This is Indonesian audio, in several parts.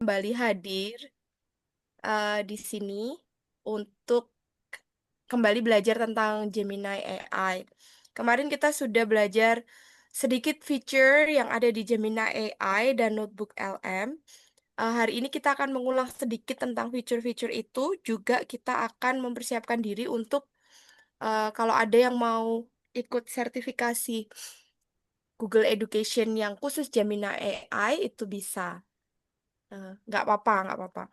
kembali hadir di sini untuk kembali belajar tentang Gemini AI. Kemarin kita sudah belajar sedikit feature yang ada di Gemini AI dan Notebook LM. Hari ini kita akan mengulang sedikit tentang feature-feature itu. Juga kita akan mempersiapkan diri untuk kalau ada yang mau ikut sertifikasi Google Education yang khusus Gemini AI itu bisa. Nggak apa-apa, nggak apa-apa.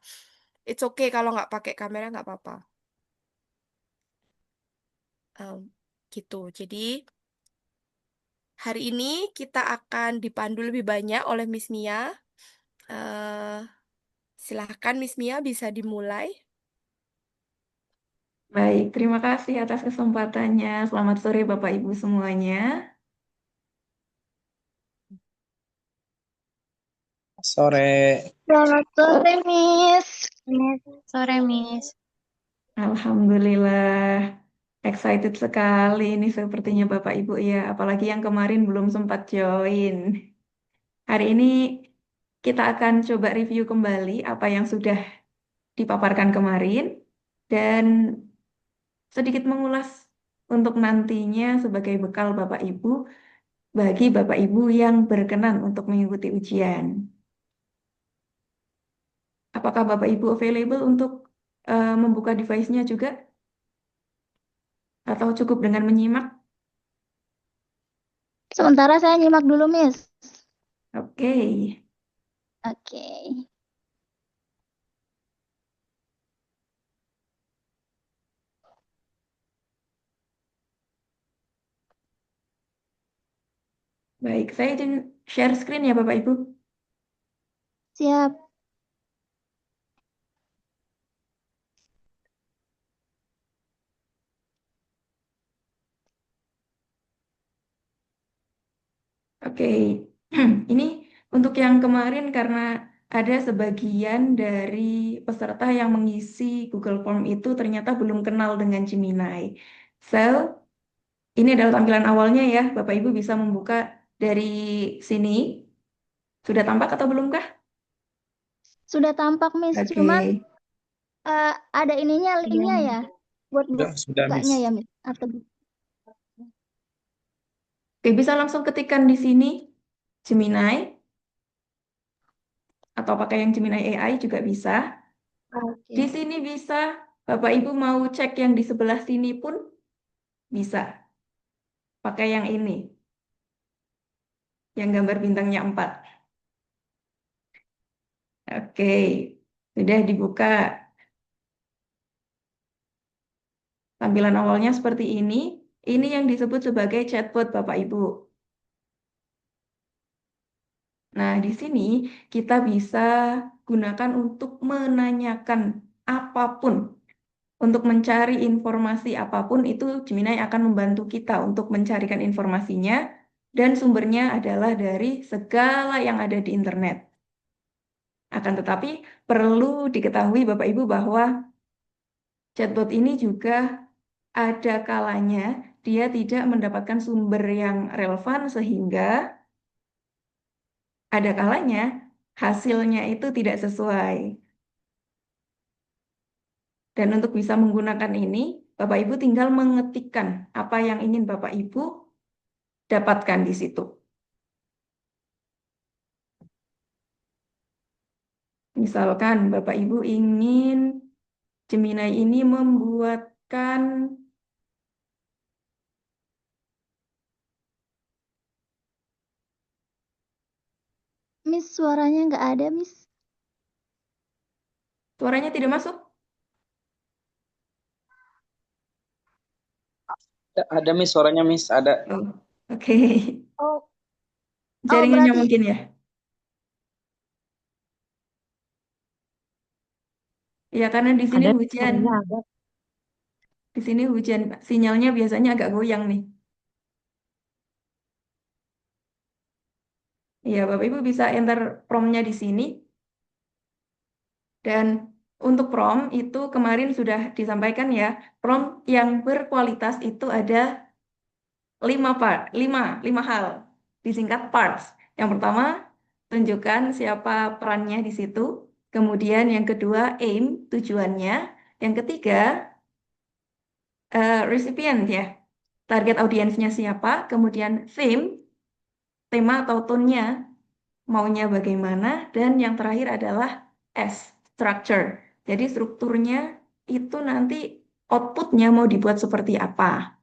It's okay kalau nggak pakai kamera, nggak apa-apa. Em, gitu. Jadi hari ini kita akan dipandu lebih banyak oleh Miss Mia. Eh, Silahkan Miss Mia bisa dimulai. Baik, terima kasih atas kesempatannya. Selamat sore Bapak Ibu semuanya. Sore. Selamat sore, Miss. Selamat sore, Miss. Alhamdulillah, excited sekali ini sepertinya Bapak Ibu ya, apalagi yang kemarin belum sempat join. Hari ini kita akan coba review kembali apa yang sudah dipaparkan kemarin dan sedikit mengulas untuk nantinya sebagai bekal Bapak Ibu bagi Bapak Ibu yang berkenan untuk mengikuti ujian. Apakah Bapak Ibu available untuk membuka device-nya juga atau cukup dengan menyimak? Sementara saya nyimak dulu, Miss. Oke, Oke. baik. Saya izin share screen ya Bapak Ibu. Siap. Oke, ini untuk yang kemarin karena ada sebagian dari peserta yang mengisi Google Form itu ternyata belum kenal dengan Gemini. So, ini adalah tampilan awalnya ya. Bapak Ibu bisa membuka dari sini. Sudah tampak atau belumkah? Sudah tampak, Miss. Oke. Cuman ada ininya, linknya ya. Buat Sudah, bukanya Miss. ya, Miss. Atau Oke, bisa langsung ketikkan di sini Gemini atau pakai yang Gemini AI juga bisa. Di Oke. sini bisa, Bapak Ibu mau cek yang di sebelah sini pun bisa. Pakai yang ini, yang gambar bintangnya 4. Oke, sudah dibuka. Tampilan awalnya seperti ini. Ini yang disebut sebagai chatbot Bapak Ibu. Nah, di sini kita bisa gunakan untuk menanyakan apapun. Untuk mencari informasi apapun itu Gemini akan membantu kita untuk mencarikan informasinya dan sumbernya adalah dari segala yang ada di internet. Akan tetapi perlu diketahui Bapak Ibu bahwa chatbot ini juga ada kalanya dia tidak mendapatkan sumber yang relevan sehingga ada kalanya hasilnya itu tidak sesuai. Dan untuk bisa menggunakan ini, Bapak Ibu tinggal mengetikkan apa yang ingin Bapak Ibu dapatkan di situ. Misalkan Bapak Ibu ingin Gemini ini membuatkan, Miss, suaranya nggak ada, Miss. suaranya tidak masuk? Ada, Miss, suaranya, Miss. Ada. Oh, oke. Oh, Jaringannya berarti mungkin ya. Ya, karena di sini Ada, hujan. suaranya ada. Di sini hujan, sinyalnya biasanya agak goyang nih. Ya, Bapak Ibu bisa enter prompt-nya di sini. Dan untuk prompt itu kemarin sudah disampaikan ya, prompt yang berkualitas itu ada 5 hal, disingkat parts. Yang pertama, tunjukkan siapa perannya di situ. Kemudian yang kedua, aim, tujuannya. Yang ketiga, recipient ya, target audiensnya siapa. Kemudian theme, tema atau tone-nya, maunya bagaimana. Dan yang terakhir adalah S, structure. Jadi strukturnya itu nanti outputnya mau dibuat seperti apa.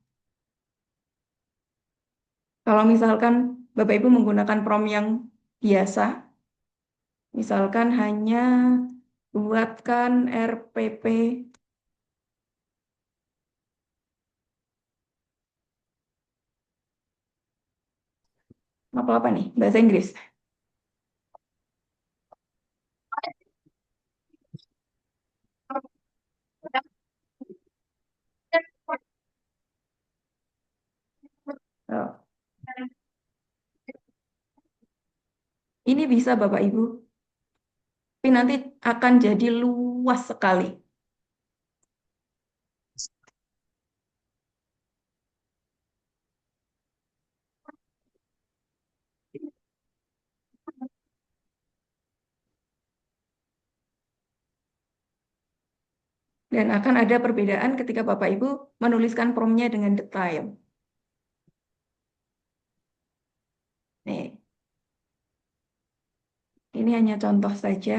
Kalau misalkan Bapak Ibu menggunakan prompt yang biasa, misalkan hanya buatkan RPP apa nih bahasa Inggris. Oh, ini bisa Bapak Ibu, tapi nanti akan jadi luas sekali. Dan akan ada perbedaan ketika Bapak Ibu menuliskan prompt-nya dengan detail. Nih, ini hanya contoh saja.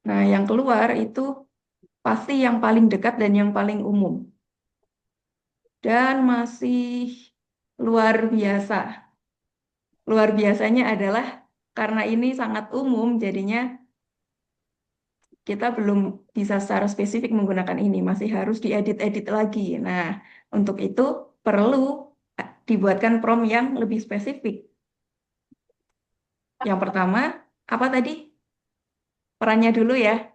Nah, yang keluar itu pasti yang paling dekat dan yang paling umum. Dan masih luar biasa. Luar biasanya adalah karena ini sangat umum, jadinya kita belum bisa secara spesifik menggunakan ini, masih harus diedit-edit lagi. Nah, untuk itu perlu dibuatkan prompt yang lebih spesifik. Yang pertama, apa tadi? Perannya dulu ya.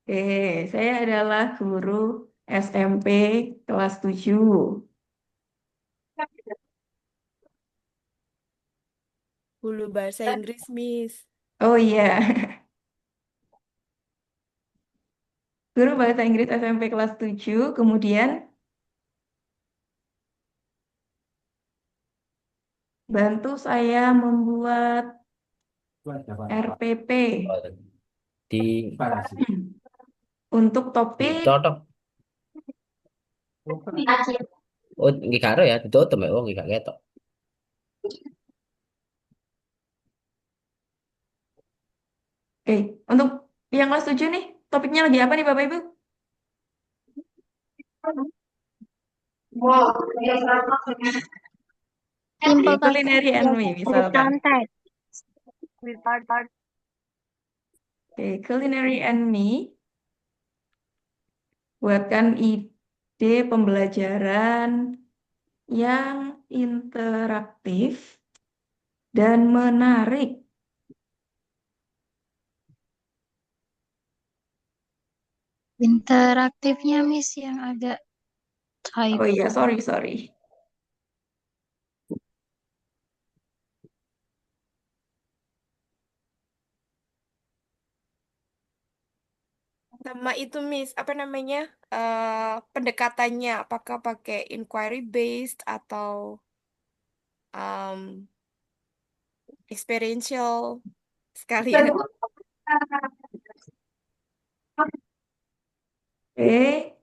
Oke, saya adalah guru SMP kelas 7. Hulu bahasa Inggris, Miss. Oh iya, guru bahasa Inggris SMP kelas 7. Kemudian bantu saya membuat RPP di untuk topik ditotok. Oh, nggih karo ya, ditutup ya, wong nggih gak ketok. Oke, untuk yang kelas 7 nih, topiknya lagi apa nih Bapak Ibu? Simple talk Culinary and me, with misalkan. context. Oke, culinary and me, buatkan ide pembelajaran yang interaktif dan menarik. Interaktifnya Miss yang agak Oh iya, typo. sorry. Sama itu, Miss, apa namanya? Pendekatannya, apakah pakai inquiry based atau um, experiential sekalian? Oke,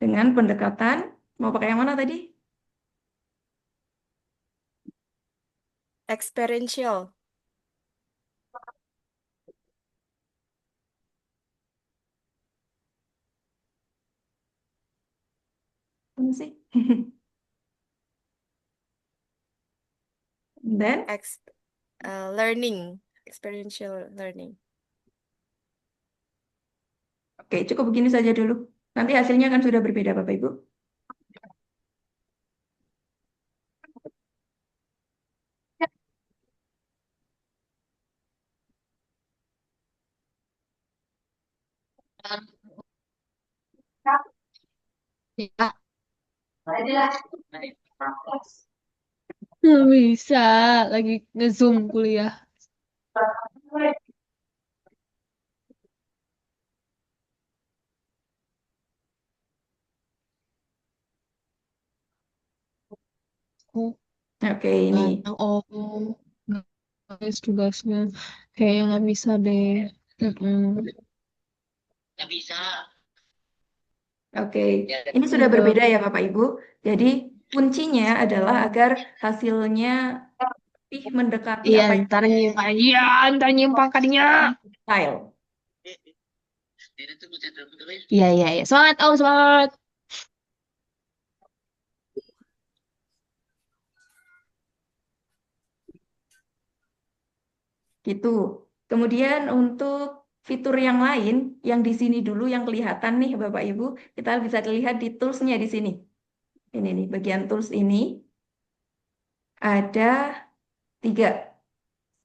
dengan pendekatan, mau pakai yang mana tadi? Experiential. Ini sih. Dan, Ex Learning, experiential learning. oke, cukup begini saja dulu. Nanti hasilnya akan sudah berbeda Bapak Ibu. Ya, nggak bisa. Lagi nge-zoom kuliah. aku. Oke, ini. Oh, guys, tugasnya kayaknya nggak bisa deh. Mm-mm. Oke, ini sudah Iya, berbeda ya Bapak Ibu. Jadi kuncinya adalah agar hasilnya lebih mendekati iya, apa yang ntar nyimpang. Iya, ntar nyimpang kadinya. style. Iya, iya, iya. Semangat, oh, semangat. Gitu. Kemudian untuk fitur yang lain, yang di sini dulu yang kelihatan nih Bapak Ibu, kita bisa lihat di toolsnya di sini. Ini nih, bagian tools ini ada 3.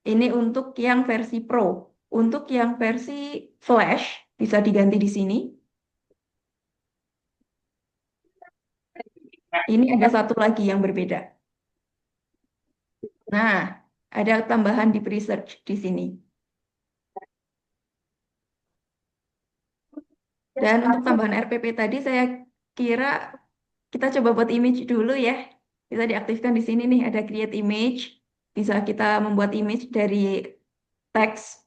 Ini untuk yang versi Pro. Untuk yang versi Flash, bisa diganti di sini. Ini ada satu lagi yang berbeda. Nah, ada tambahan di research di sini. Dan untuk tambahan RPP tadi saya kira kita coba buat image dulu ya. Bisa diaktifkan di sini nih, ada create image. Bisa kita membuat image dari teks.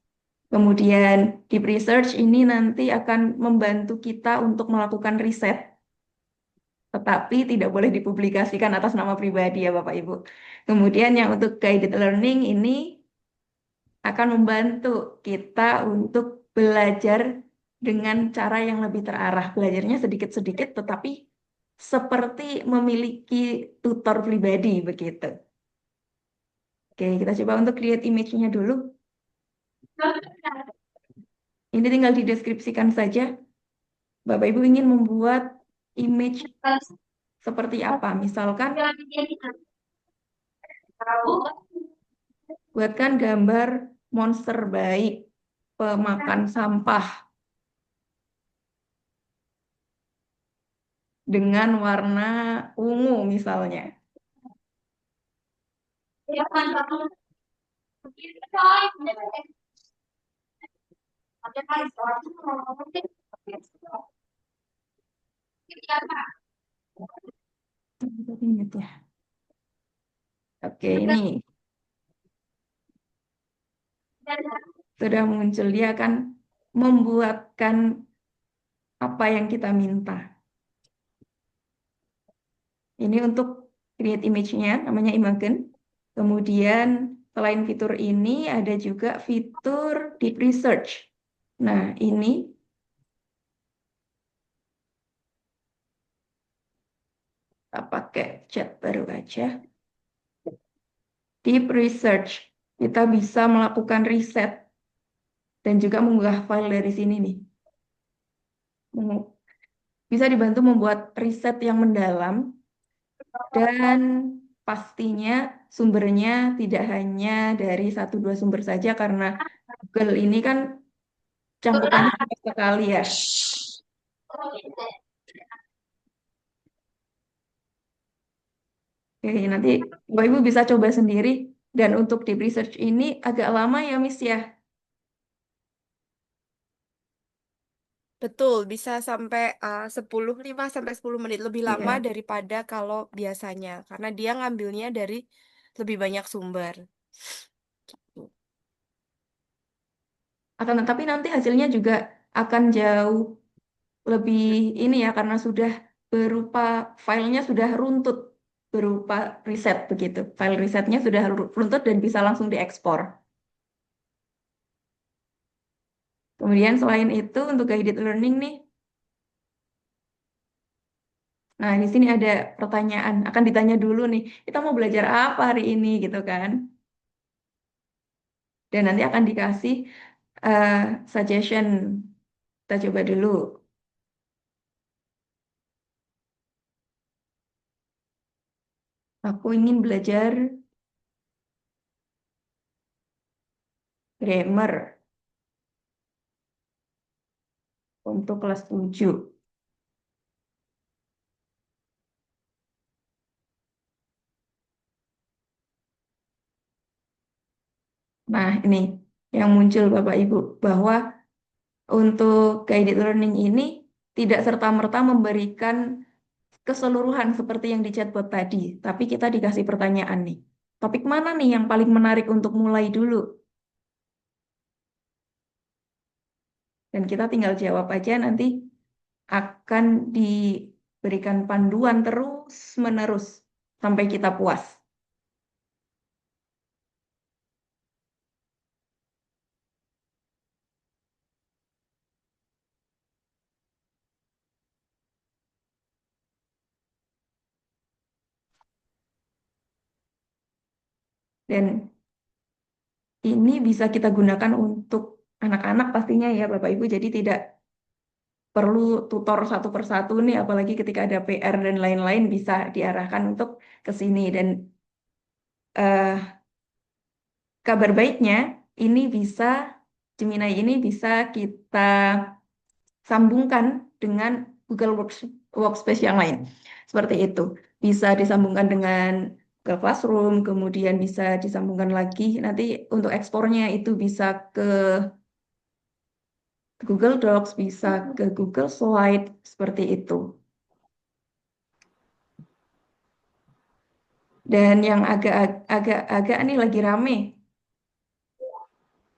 Kemudian deep research ini nanti akan membantu kita untuk melakukan riset, tetapi tidak boleh dipublikasikan atas nama pribadi ya Bapak Ibu. Kemudian yang untuk guided learning ini akan membantu kita untuk belajar dengan cara yang lebih terarah. Belajarnya sedikit-sedikit, tetapi seperti memiliki tutor pribadi begitu. Oke, kita coba untuk create image-nya dulu. Ini tinggal dideskripsikan saja. Bapak Ibu ingin membuat image seperti apa? Misalkan buatkan gambar monster baik, pemakan sampah dengan warna ungu misalnya. Ingat ya. Oke, ini sudah muncul. Dia akan membuatkan apa yang kita minta. Ini untuk create image-nya, namanya Imagen. Kemudian selain fitur ini ada juga fitur deep research. Nah, ini kita pakai chat baru aja. Deep research. Kita bisa melakukan riset dan juga mengunggah file dari sini nih. Bisa dibantu membuat riset yang mendalam dan pastinya sumbernya tidak hanya dari 1-2 sumber saja karena Google ini kan cangkupannya banyak sekali ya. Oke, nanti Bapak Ibu bisa coba sendiri dan untuk deep research ini agak lama ya Miss ya. Betul, bisa sampai 5 sampai 10 menit lebih lama Iya. daripada kalau biasanya, karena dia ngambilnya dari lebih banyak sumber. Akan tetapi nanti hasilnya juga akan jauh lebih ini ya karena sudah berupa filenya sudah runtut berupa riset begitu. File risetnya sudah runtut dan bisa langsung diekspor. Kemudian selain itu untuk guided learning nih, nah di sini ada pertanyaan akan ditanya dulu nih, kita mau belajar apa hari ini gitu kan? Dan nanti akan dikasih eh, suggestion. Kita coba dulu. Aku ingin belajar grammar untuk kelas 7. Nah, ini yang muncul Bapak Ibu bahwa untuk guided learning ini tidak serta-merta memberikan keseluruhan seperti yang di chatbot tadi, tapi kita dikasih pertanyaan nih. Topik mana nih yang paling menarik untuk mulai dulu? Dan kita tinggal jawab aja, nanti akan diberikan panduan terus-menerus sampai kita puas. Dan ini bisa kita gunakan untuk anak-anak pastinya ya Bapak Ibu, jadi tidak perlu tutor satu persatu nih, apalagi ketika ada PR dan lain-lain bisa diarahkan untuk ke sini. Dan kabar baiknya, ini bisa, Gemini ini bisa kita sambungkan dengan Google Workspace yang lain. Seperti itu. Bisa disambungkan dengan Google Classroom, kemudian bisa disambungkan lagi. Nanti untuk ekspornya itu bisa ke Google Docs, bisa ke Google Slide, seperti itu. Dan yang agak ini lagi rame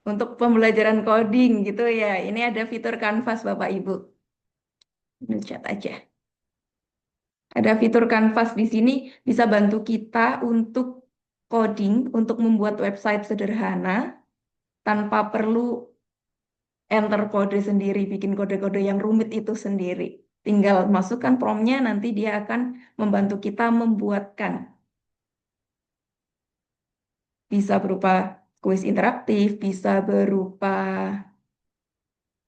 untuk pembelajaran coding gitu ya. Ini ada fitur Canvas Bapak Ibu. Ini chat aja. Ada fitur Canvas di sini bisa bantu kita untuk coding, untuk membuat website sederhana tanpa perlu enter kode sendiri, bikin kode-kode yang rumit itu sendiri. Tinggal masukkan prompt-nya, nanti dia akan membantu kita membuatkan. Bisa berupa kuis interaktif, bisa berupa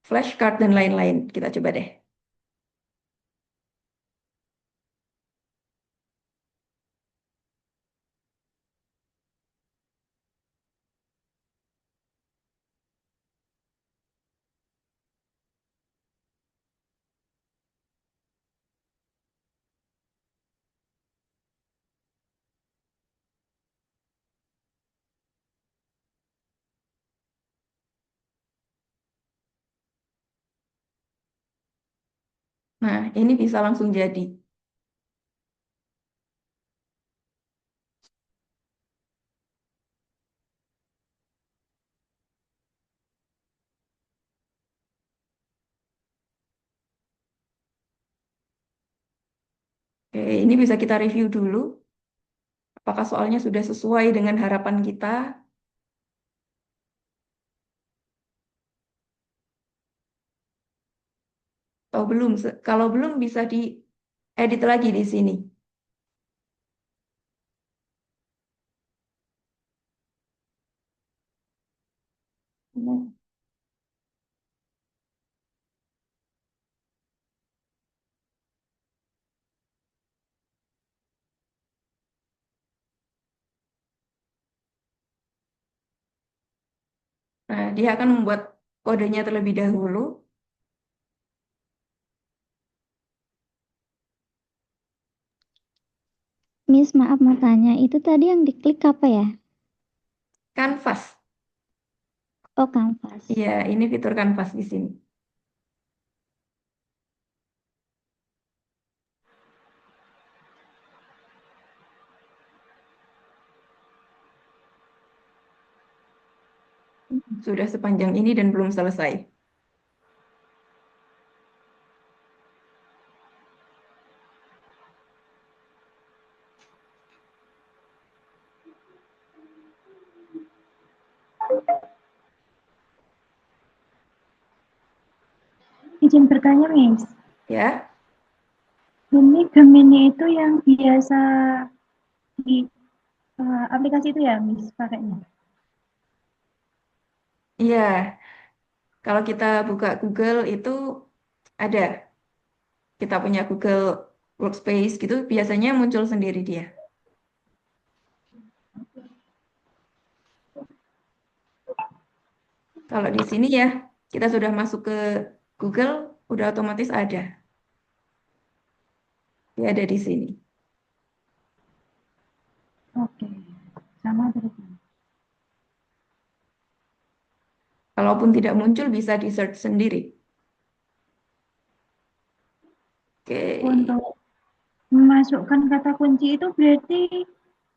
flashcard, dan lain-lain. Kita coba deh. Nah, ini bisa langsung jadi. Oke, ini bisa kita review dulu. Apakah soalnya sudah sesuai dengan harapan kita? Atau belum? Kalau belum bisa diedit lagi di sini. Nah, dia akan membuat kodenya terlebih dahulu. Miss, maaf mau tanya, itu tadi yang diklik apa ya? Canvas. Oh, Canvas. Iya, ini fitur Canvas di sini. Sudah sepanjang ini dan belum selesai. Izin bertanya, Miss. Ya, Ini Gemini itu yang biasa di aplikasi itu ya, Miss, pakainya? iya. Kalau kita buka Google itu ada. Kita punya Google Workspace gitu, biasanya muncul sendiri dia. Kalau di sini ya, kita sudah masuk ke Google, udah otomatis ada. Dia ada di sini. Oke, sama berarti. Kalaupun tidak muncul, bisa di search sendiri. Oke. Untuk memasukkan kata kunci itu berarti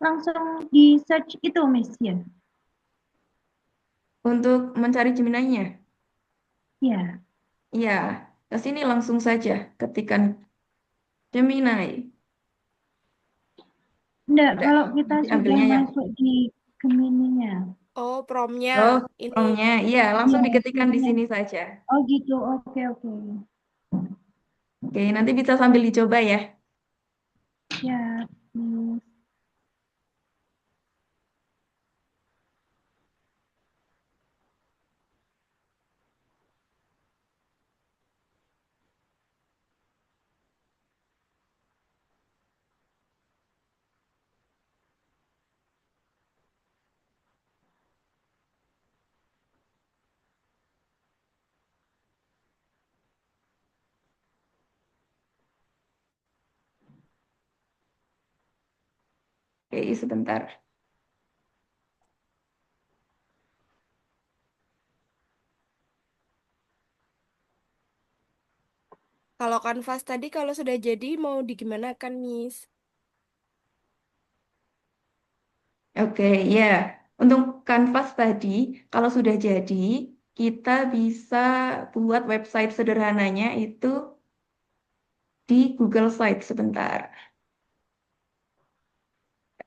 langsung di search itu, Miss, ya? Untuk mencari Gemini-nya, Ya. ya, ke sini langsung saja ketikkan Gemini. Enggak, Udah, kalau kita nanti sudah ambilnya yang masuk di Gemini-nya. Oh, promnya oh, ini. promnya, iya, langsung Iya, diketikkan di promnya. sini saja. Oh gitu, oke oke. Oke, nanti bisa sambil dicoba ya. Ya, Miss. Oke, sebentar. Kalau kanvas tadi kalau sudah jadi mau digimana kan, Miss? Oke, ya. Untuk kanvas tadi, kalau sudah jadi, kita bisa buat website sederhananya itu di Google Site sebentar.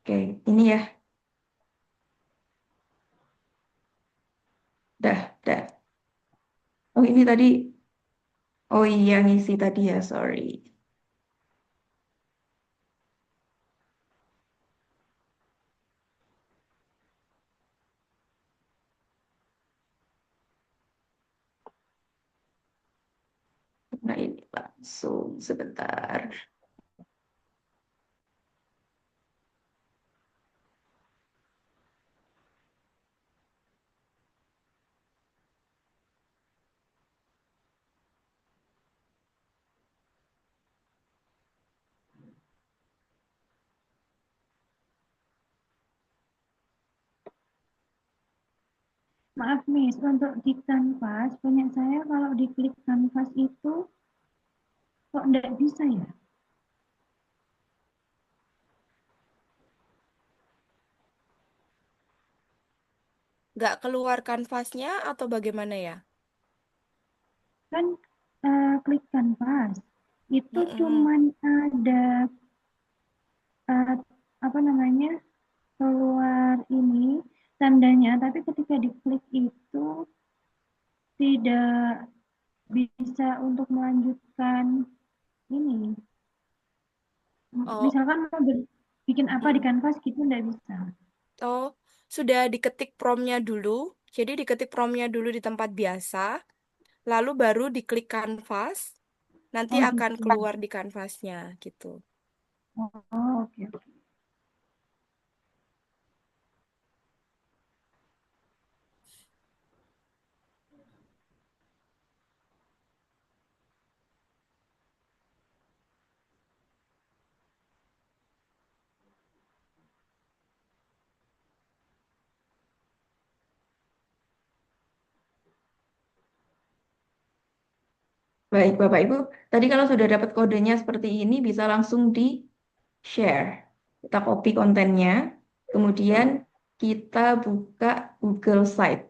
Oke, ini ya. Dah. Oh, ini tadi. Oh iya, ngisi tadi ya, sorry. Nah, ini langsung sebentar. Maaf, Miss, untuk di kanvas, punya saya kalau diklik kanvas itu kok enggak bisa ya? Nggak keluar kanvasnya atau bagaimana ya? Kan klik kanvas, itu Mm-mm. cuman ada eh, apa namanya, keluar ini tandanya, tapi ketika diklik itu tidak bisa untuk melanjutkan ini. Oh, Misalkan mau bikin apa di mm. kanvas gitu enggak bisa. Oh, sudah diketik promnya dulu. Jadi diketik promnya dulu di tempat biasa, lalu baru diklik kanvas, nanti Oh akan gitu. keluar di kanvasnya gitu. Oh, oke oke. Baik, Bapak Ibu. Tadi kalau sudah dapat kodenya seperti ini, bisa langsung di-share. Kita copy kontennya, kemudian kita buka Google Site.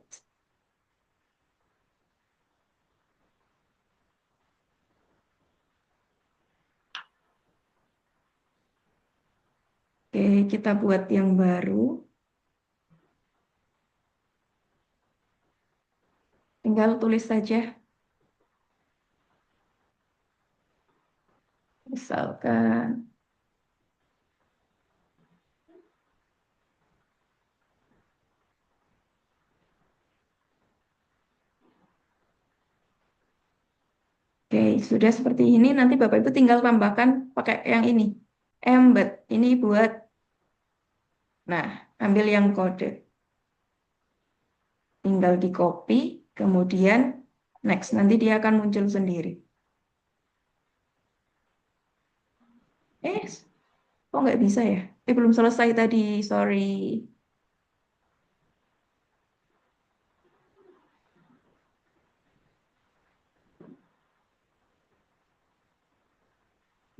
Oke, kita buat yang baru. Tinggal tulis saja. Misalkan, oke, sudah seperti ini. Nanti Bapak Ibu tinggal tambahkan pakai yang ini. Embed. Ini buat, nah, ambil yang kode. Tinggal di copy, kemudian next. Nanti dia akan muncul sendiri. Eh, kok nggak bisa ya? Belum selesai tadi, sorry.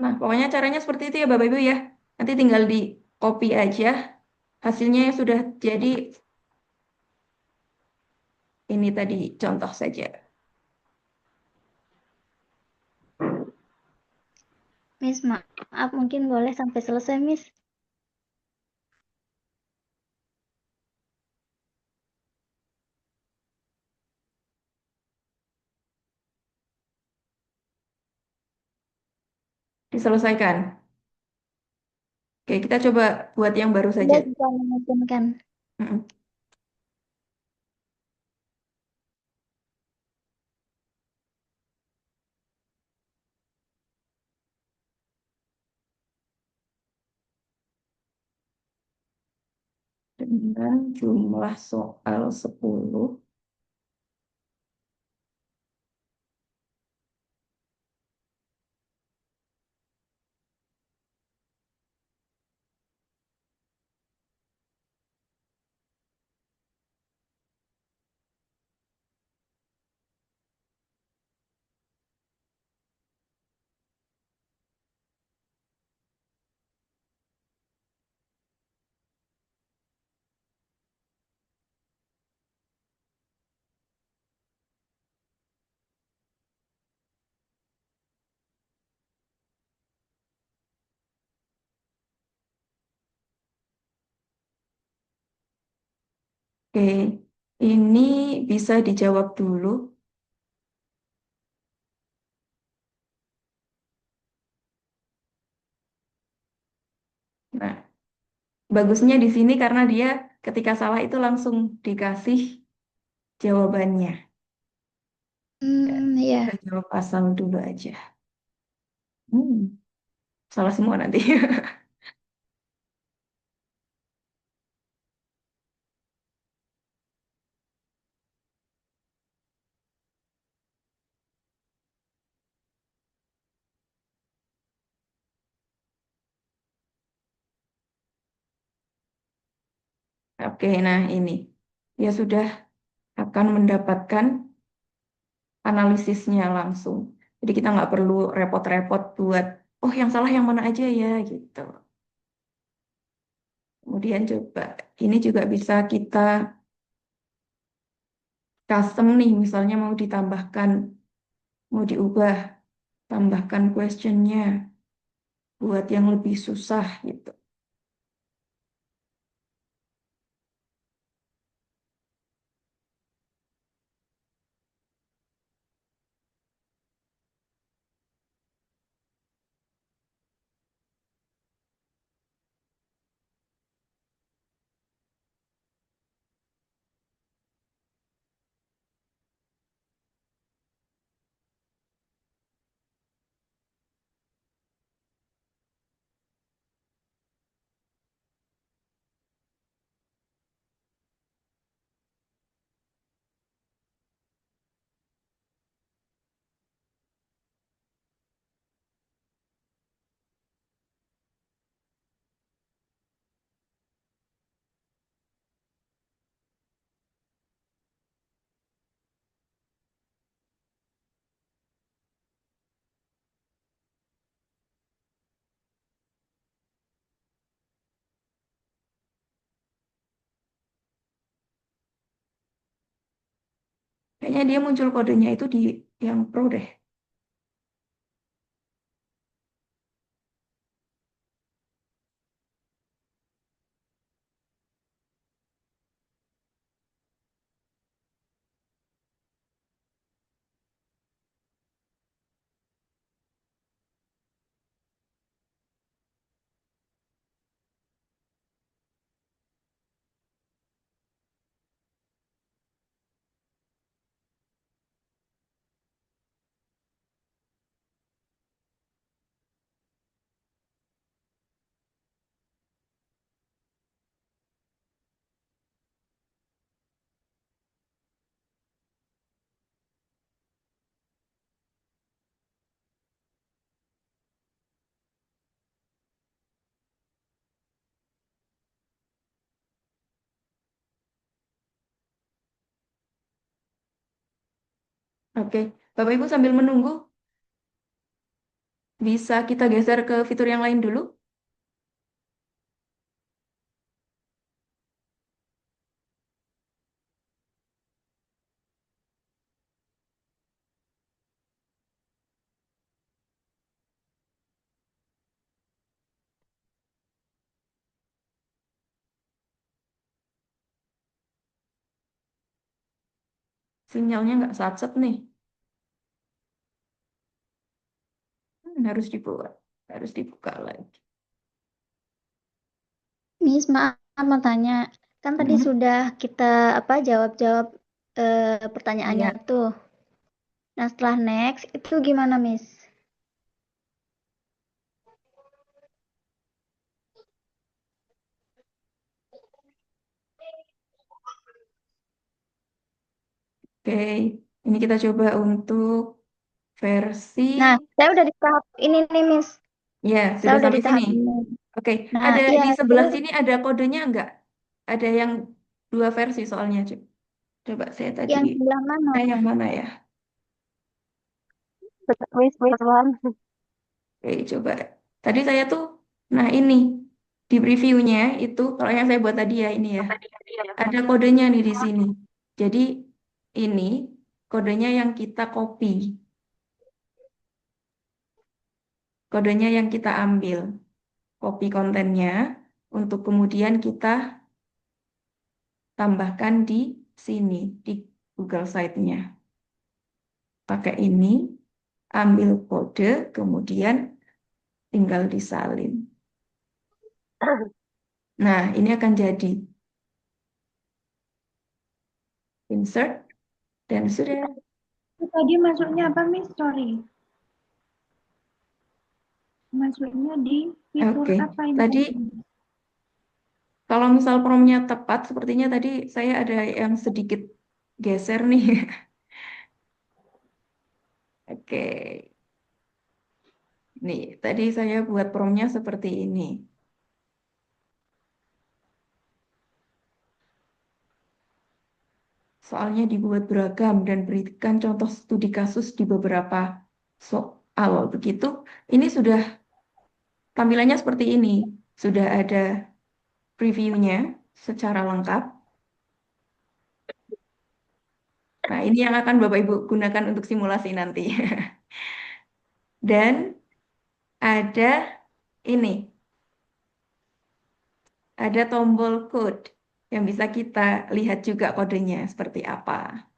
Nah, pokoknya caranya seperti itu ya Bapak Ibu ya. Nanti tinggal di copy aja hasilnya yang sudah jadi. Ini tadi contoh saja. Miss, maaf, mungkin boleh sampai selesai, Miss. Diselesaikan. Oke, kita coba buat yang baru Iya, saja. jika memungkinkan. Mm-mm. Dengan jumlah soal 10. Oke, ini bisa dijawab dulu. Nah, bagusnya di sini karena dia ketika salah itu langsung dikasih jawabannya. Iya. Kita jawab asal dulu aja. Hmm, salah semua nanti. Oke, nah ini. Ya sudah akan mendapatkan analisisnya langsung. Jadi kita nggak perlu repot-repot buat, oh yang salah yang mana aja ya gitu. Kemudian coba, ini juga bisa kita custom nih, misalnya mau ditambahkan, mau diubah, tambahkan questionnya buat yang lebih susah gitu. Kayaknya dia muncul kodenya itu di yang pro deh. Oke, Bapak Ibu sambil menunggu, Bisa kita geser ke fitur yang lain dulu. Sinyalnya nggak sat nih. Harus dibuka lagi. Miss, maaf mau tanya. Kan tadi Hmm, sudah kita apa jawab-jawab pertanyaannya iya. tuh. Nah, setelah next itu gimana, Miss? Oke, ini kita coba untuk versi, Nah, saya udah di tahap ini nih, Miss. ya Saya sudah udah sampai di sini. tahap ini. Oke, Nah, ada iya, di sebelah terus sini ada kodenya enggak? Ada yang dua versi soalnya. Coba saya tadi, yang sebelah mana? yang mana ya? Miss Wan. Oke, coba. Tadi saya tuh, nah ini di previewnya itu, kalau yang saya buat tadi ya ini ya, ada kodenya nih di sini. Jadi ini kodenya yang kita copy, kodenya yang kita ambil, copy kontennya untuk kemudian kita tambahkan di sini di Google Site-nya. Pakai ini, ambil kode, kemudian tinggal disalin. Nah, ini akan jadi insert dan sudah. Itu tadi masuknya apa, Miss? Sorry. Masuknya di fitur Oke, apa ini? tadi kalau misal promnya tepat, sepertinya tadi saya ada yang sedikit geser nih. Oke, nih tadi saya buat promnya seperti ini. Soalnya dibuat beragam dan berikan contoh studi kasus di beberapa soal. Begitu, ini sudah tampilannya seperti ini. Sudah ada previewnya secara lengkap. Nah, ini yang akan Bapak Ibu gunakan untuk simulasi nanti. Dan ada ini, ada tombol code yang bisa kita lihat juga kodenya seperti apa.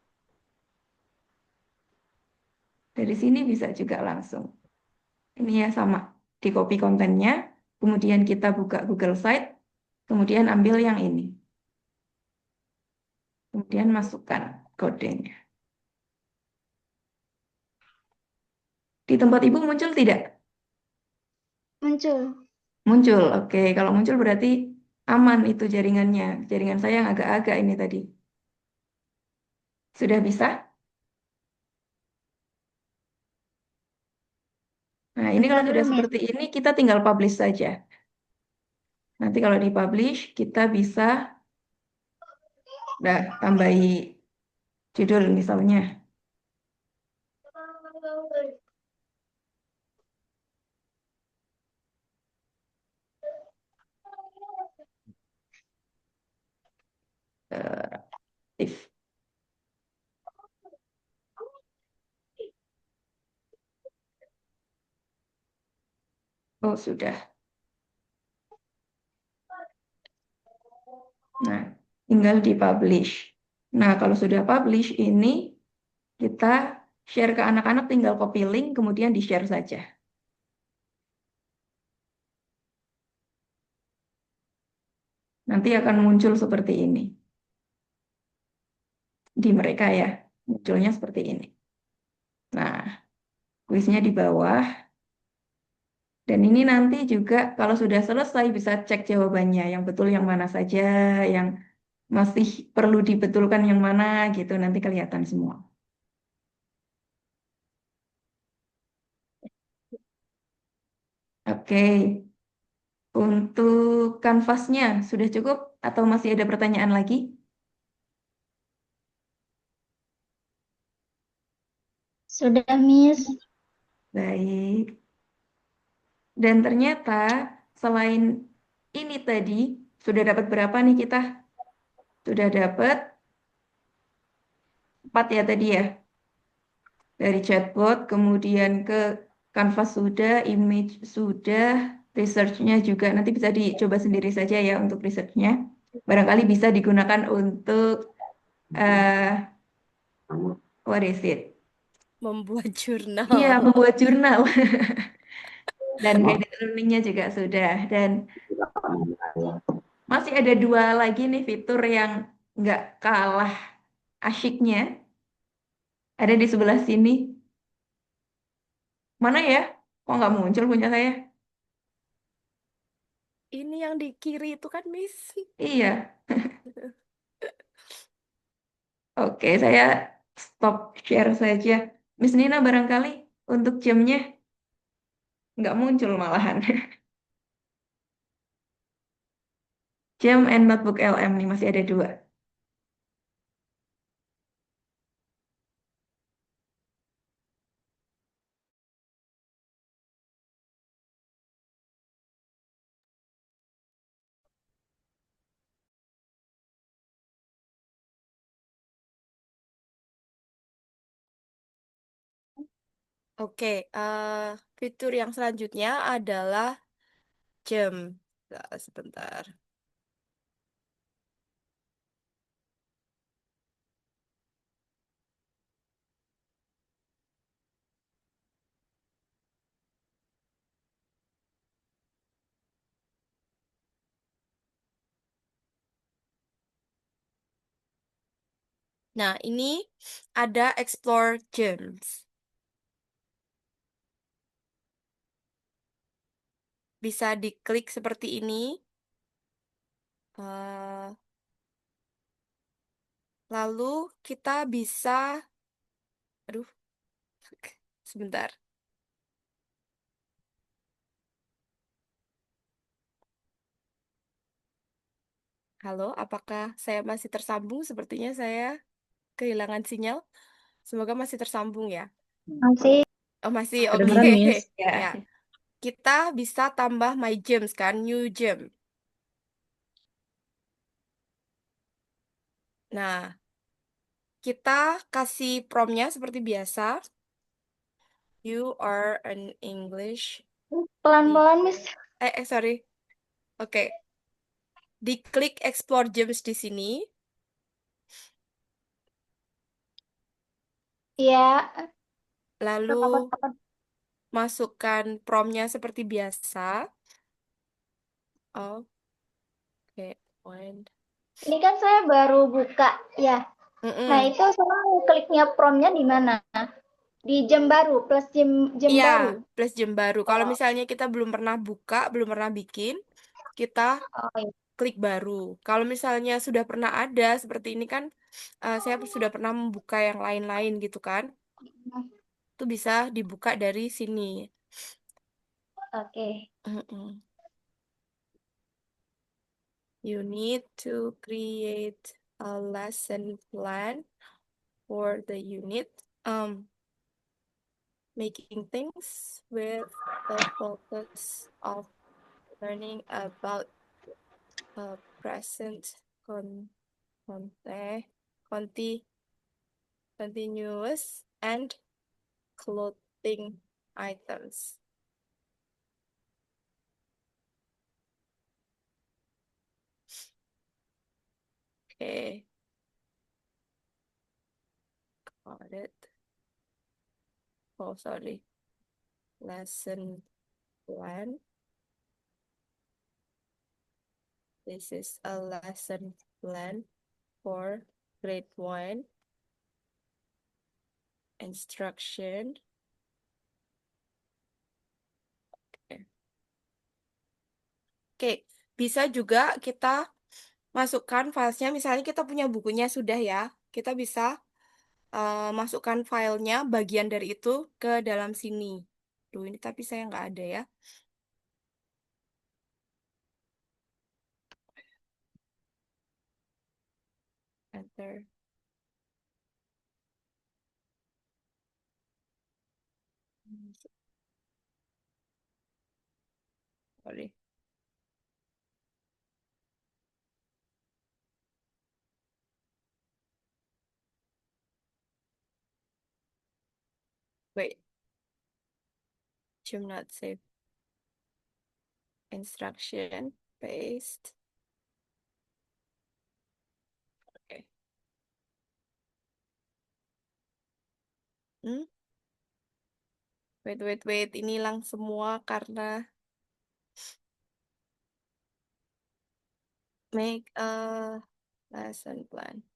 Dari sini bisa juga langsung. Ini ya sama, di copy kontennya, kemudian kita buka Google Site, kemudian ambil yang ini. Kemudian masukkan kodenya. Di tempat Ibu muncul tidak? Muncul. Muncul, oke. Kalau muncul berarti aman itu jaringannya. Jaringan saya yang agak-agak ini tadi. Sudah bisa? Nah, ini Bentar kalau dulu, sudah Miss. seperti ini, kita tinggal publish saja. Nanti kalau di-publish, kita bisa tambahi judul misalnya. eh, if. Oh, sudah. Nah, tinggal di-publish. Nah, kalau sudah publish, ini kita share ke anak-anak, tinggal copy link, kemudian di-share saja. Nanti akan muncul seperti ini. Di mereka ya, munculnya seperti ini. Nah, kuisnya di bawah. Dan ini nanti juga kalau sudah selesai bisa cek jawabannya, yang betul yang mana saja, yang masih perlu dibetulkan yang mana gitu, nanti kelihatan semua. Oke, untuk kanvasnya sudah cukup atau masih ada pertanyaan lagi? Sudah, Miss. Baik. Dan ternyata selain ini tadi, sudah dapat berapa nih kita? Sudah dapat 4 ya tadi ya. Dari chatbot, kemudian ke Canvas sudah, image sudah, research-nya juga. Nanti bisa dicoba sendiri saja ya untuk research-nya. Barangkali bisa digunakan untuk, eh what is it? Membuat Iya, jurnal. membuat jurnal. Dan guided learning-nya juga sudah. Dan masih ada 2 lagi nih fitur yang nggak kalah asyiknya. Ada di sebelah sini. Mana ya? Kok nggak muncul punya saya? Ini yang di kiri itu kan, Miss? Iya. Oke, saya stop share saja. Miss Nina barangkali untuk jamnya nggak muncul malahan. Jam and notebook LM nih masih ada 2. Oke, fitur yang selanjutnya adalah jam. Sebentar. Nah, ini ada explore gems. Bisa diklik seperti ini. Eh, lalu kita bisa, aduh, sebentar. Halo, apakah saya masih tersambung? Sepertinya saya kehilangan sinyal. Semoga masih tersambung ya. Masih. Oh, masih oke. Kedengeran, Miss. Ya, Ya. kita bisa tambah my gems kan, new gem. Nah, kita kasih promnya seperti biasa. You are an English. Pelan-pelan, Miss. Sorry. Oke, diklik explore gems di sini. Iya. Lalu Kenapa? masukkan promnya seperti biasa. Oke, point. Ini kan saya baru buka ya. Nah, Mm-mm. itu saya kliknya promnya di mana? Di jam baru, plus jam Iya, baru. plus jam baru. Kalau misalnya kita belum pernah buka, belum pernah bikin, kita Oh, iya. klik baru. Kalau misalnya sudah pernah ada seperti ini kan, saya sudah pernah membuka yang lain-lain gitu kan, itu bisa dibuka dari sini. Oke. Mm-mm. You need to create a lesson plan for the unit. Making things with the focus of learning about present conte, conti, continuous and clothing items. Okay, got it. Oh, sorry. Lesson plan. This is a lesson plan for grade 1. Instruction. Oke, bisa juga kita masukkan filenya. Misalnya kita punya bukunya sudah ya. Kita bisa masukkan filenya, bagian dari itu ke dalam sini. Duh, ini tapi saya nggak ada ya. Enter. Sorry. Wait, should not save instruction. Paste. Oke. Hmm? Wait. Ini hilang semua karena make a lesson plan.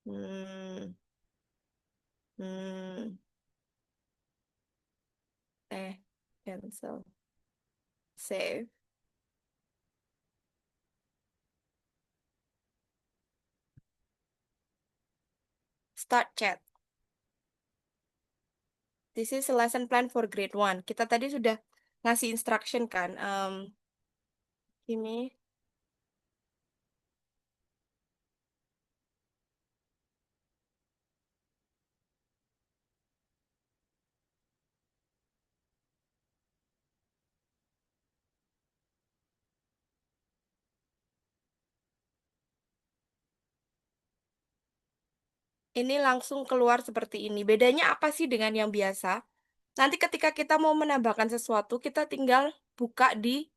Hmm. Hmm. Cancel. Save. Start chat. This is a lesson plan for grade 1. Kita tadi sudah ngasih instruction kan. Ini ini langsung keluar seperti ini. Bedanya apa sih dengan yang biasa? Nanti ketika kita mau menambahkan sesuatu, kita tinggal buka di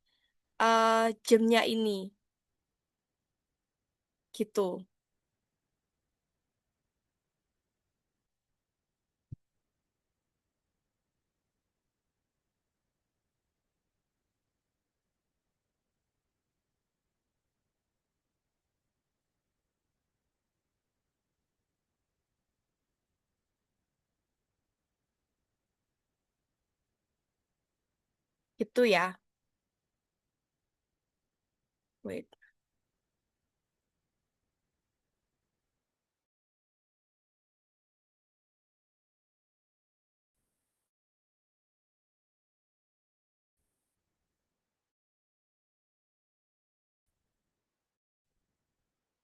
jamnya ini. Gitu. Gitu ya. Wait.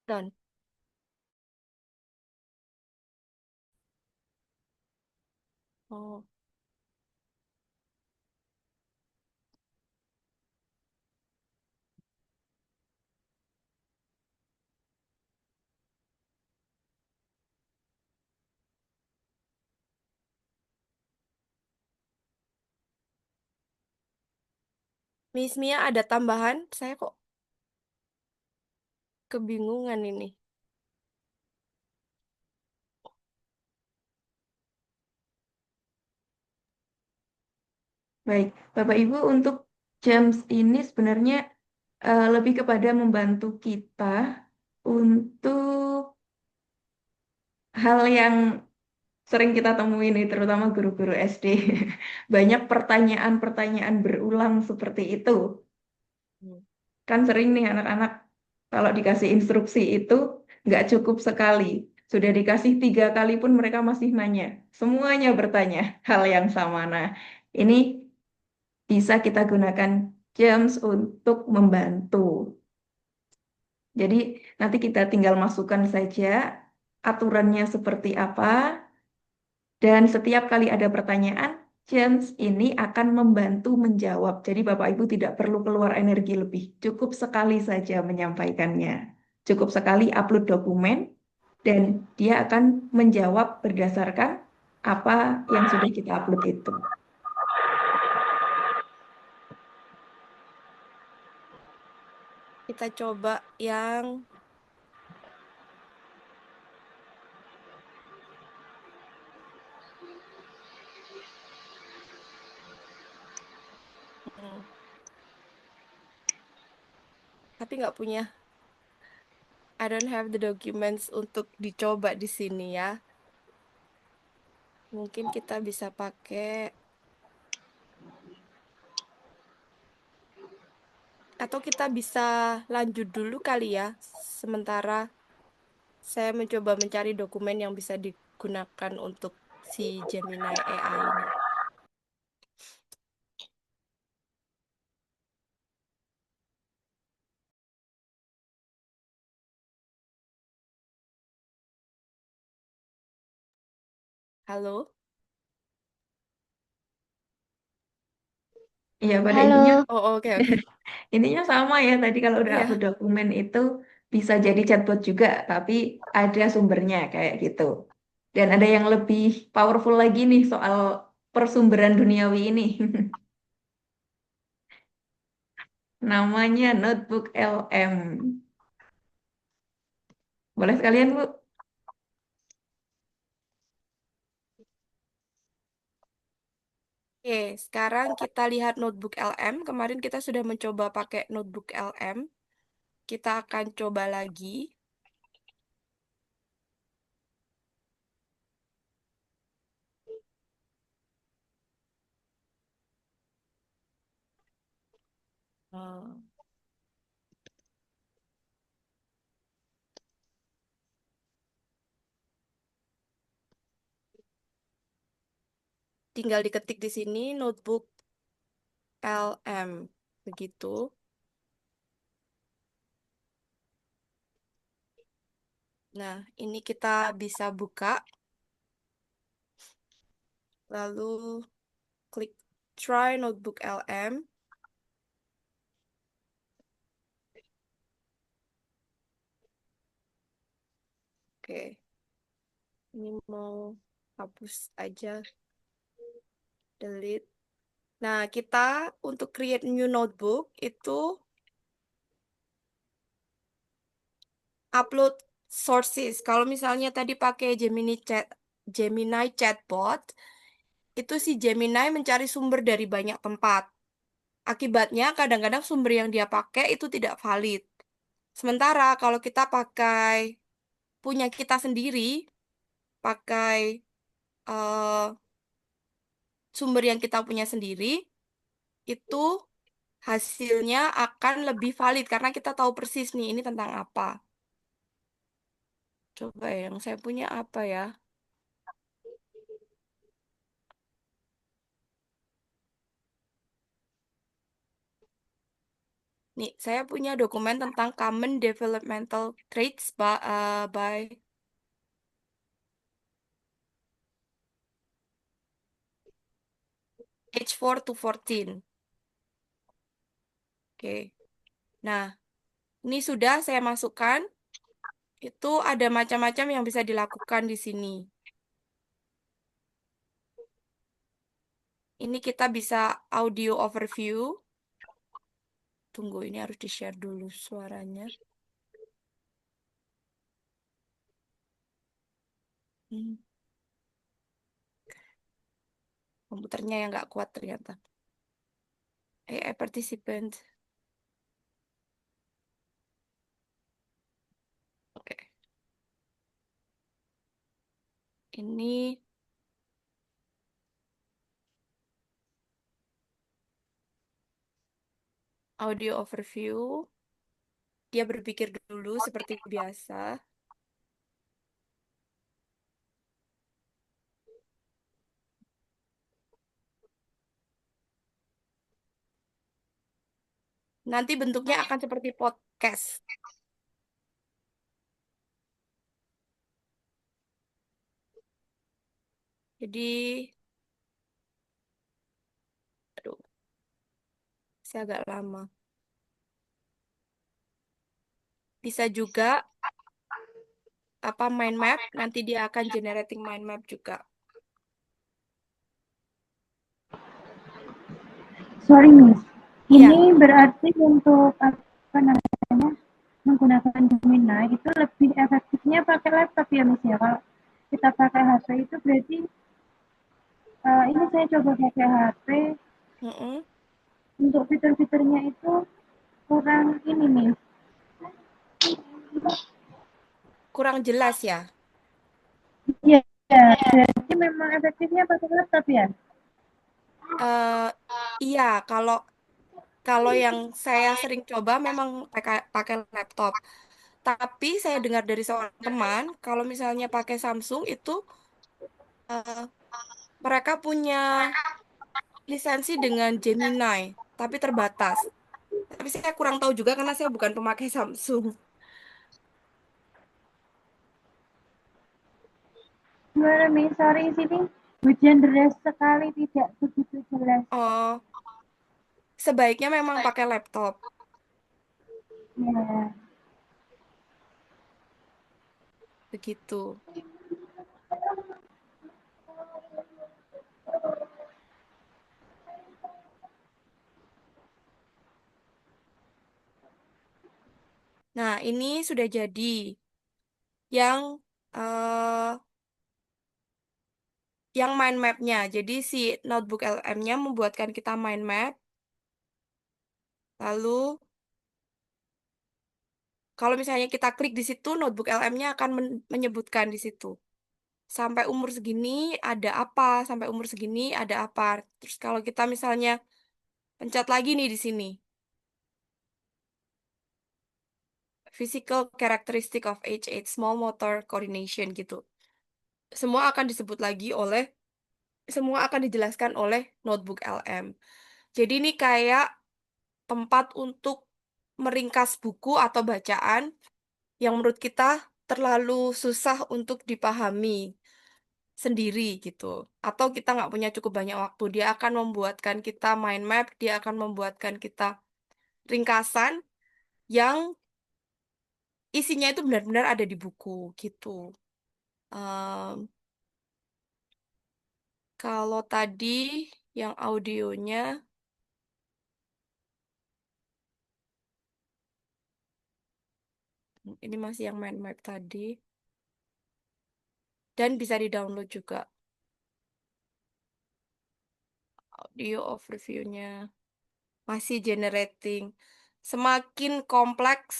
Done. Oh. Miss Mia ada tambahan? Saya kok kebingungan ini. Baik, Bapak Ibu, untuk James ini sebenarnya lebih kepada membantu kita untuk hal yang sering kita temuin nih, terutama guru-guru SD. Banyak pertanyaan-pertanyaan berulang seperti itu. Hmm. Kan sering nih anak-anak kalau dikasih instruksi itu nggak cukup sekali. Sudah dikasih 3 kali pun mereka masih nanya. Semuanya bertanya hal yang sama. Nah, ini bisa kita gunakan James untuk membantu. Jadi nanti kita tinggal masukkan saja aturannya seperti apa, dan setiap kali ada pertanyaan, James ini akan membantu menjawab. Jadi Bapak Ibu tidak perlu keluar energi lebih. Cukup sekali saja menyampaikannya. Cukup sekali upload dokumen, dan dia akan menjawab berdasarkan apa yang sudah kita upload itu. Kita coba yang hmm, tapi nggak punya. I don't have the documents untuk dicoba di sini ya. Mungkin kita bisa pakai atau kita bisa lanjut dulu kali ya. Sementara saya mencoba mencari dokumen yang bisa digunakan untuk si Gemini AI ini. Halo? Iya, pada Halo. intinya Oh, oke, oke. intinya sama ya. Tadi kalau udah Iya. upload dokumen itu bisa jadi chatbot juga, tapi ada sumbernya kayak gitu. Dan ada yang lebih powerful lagi nih soal persumberan duniawi ini. Namanya Notebook LM. Boleh sekalian, Bu? Oke, sekarang kita lihat notebook LM. Kemarin kita sudah mencoba pakai notebook LM. Kita akan coba lagi. Hmm. Tinggal diketik di sini notebook LM. Begitu. Nah, ini kita bisa buka. Lalu klik Try Notebook LM. Oke, ini mau hapus aja, delete. Nah, kita untuk create new notebook itu upload sources. Kalau misalnya tadi pakai Gemini chatbot, itu si Gemini mencari sumber dari banyak tempat. Akibatnya kadang-kadang sumber yang dia pakai itu tidak valid. Sementara kalau kita pakai punya kita sendiri, pakai eh, sumber yang kita punya sendiri, itu hasilnya akan lebih valid karena kita tahu persis nih ini tentang apa. Coba ya, yang saya punya apa ya? Nih, saya punya dokumen tentang Common Developmental Traits by age 4 to 14. Oke. Nah, ini sudah saya masukkan. Itu ada macam-macam yang bisa dilakukan di sini. Ini kita bisa audio overview. Tunggu, ini harus di-share dulu suaranya. Hmm, komputernya yang nggak kuat ternyata. AI participant. Oke. Ini audio overview. Dia berpikir dulu seperti biasa. Nanti bentuknya akan seperti podcast. Jadi, aduh, saya agak lama. Bisa juga apa mind map, nanti dia akan generating mind map juga. Sorry, Miss. Iya, Ini berarti untuk apa namanya menggunakan Gemini itu lebih efektifnya pakai laptop ya, Miss ya. Kalau kita pakai HP itu berarti ini saya coba pakai HP mm-mm. untuk fitur-fiturnya itu kurang ini, Miss. Kurang jelas ya. Iya, berarti memang efektifnya pakai laptop ya. eh iya, kalau kalau yang saya sering coba memang pakai pakai laptop. Tapi saya dengar dari seorang teman, kalau misalnya pakai Samsung itu eh, mereka punya lisensi dengan Gemini, tapi terbatas. Tapi saya kurang tahu juga karena saya bukan pemakai Samsung. Gimana, Miss? Sorry, sini hujan deras sekali, tidak begitu jelas. Oh, sebaiknya memang pakai laptop. Ya. Begitu. Nah, ini sudah jadi yang eh yang mind map-nya. Jadi si notebook LM-nya membuatkan kita mind map. Lalu kalau misalnya kita klik di situ, notebook LM-nya akan menyebutkan di situ. Sampai umur segini ada apa, sampai umur segini ada apa. Terus kalau kita misalnya pencet lagi nih di sini. Physical characteristic of age 8, small motor coordination gitu. Semua akan disebut lagi semua akan dijelaskan oleh notebook LM. Jadi ini kayak tempat untuk meringkas buku atau bacaan yang menurut kita terlalu susah untuk dipahami sendiri gitu. Atau kita nggak punya cukup banyak waktu. Dia akan membuatkan kita mind map, dia akan membuatkan kita ringkasan yang isinya itu benar-benar ada di buku gitu. Em, Kalau tadi yang audionya, ini masih yang mind map tadi. Dan bisa di-download juga audio overview-nya. Masih generating. Semakin kompleks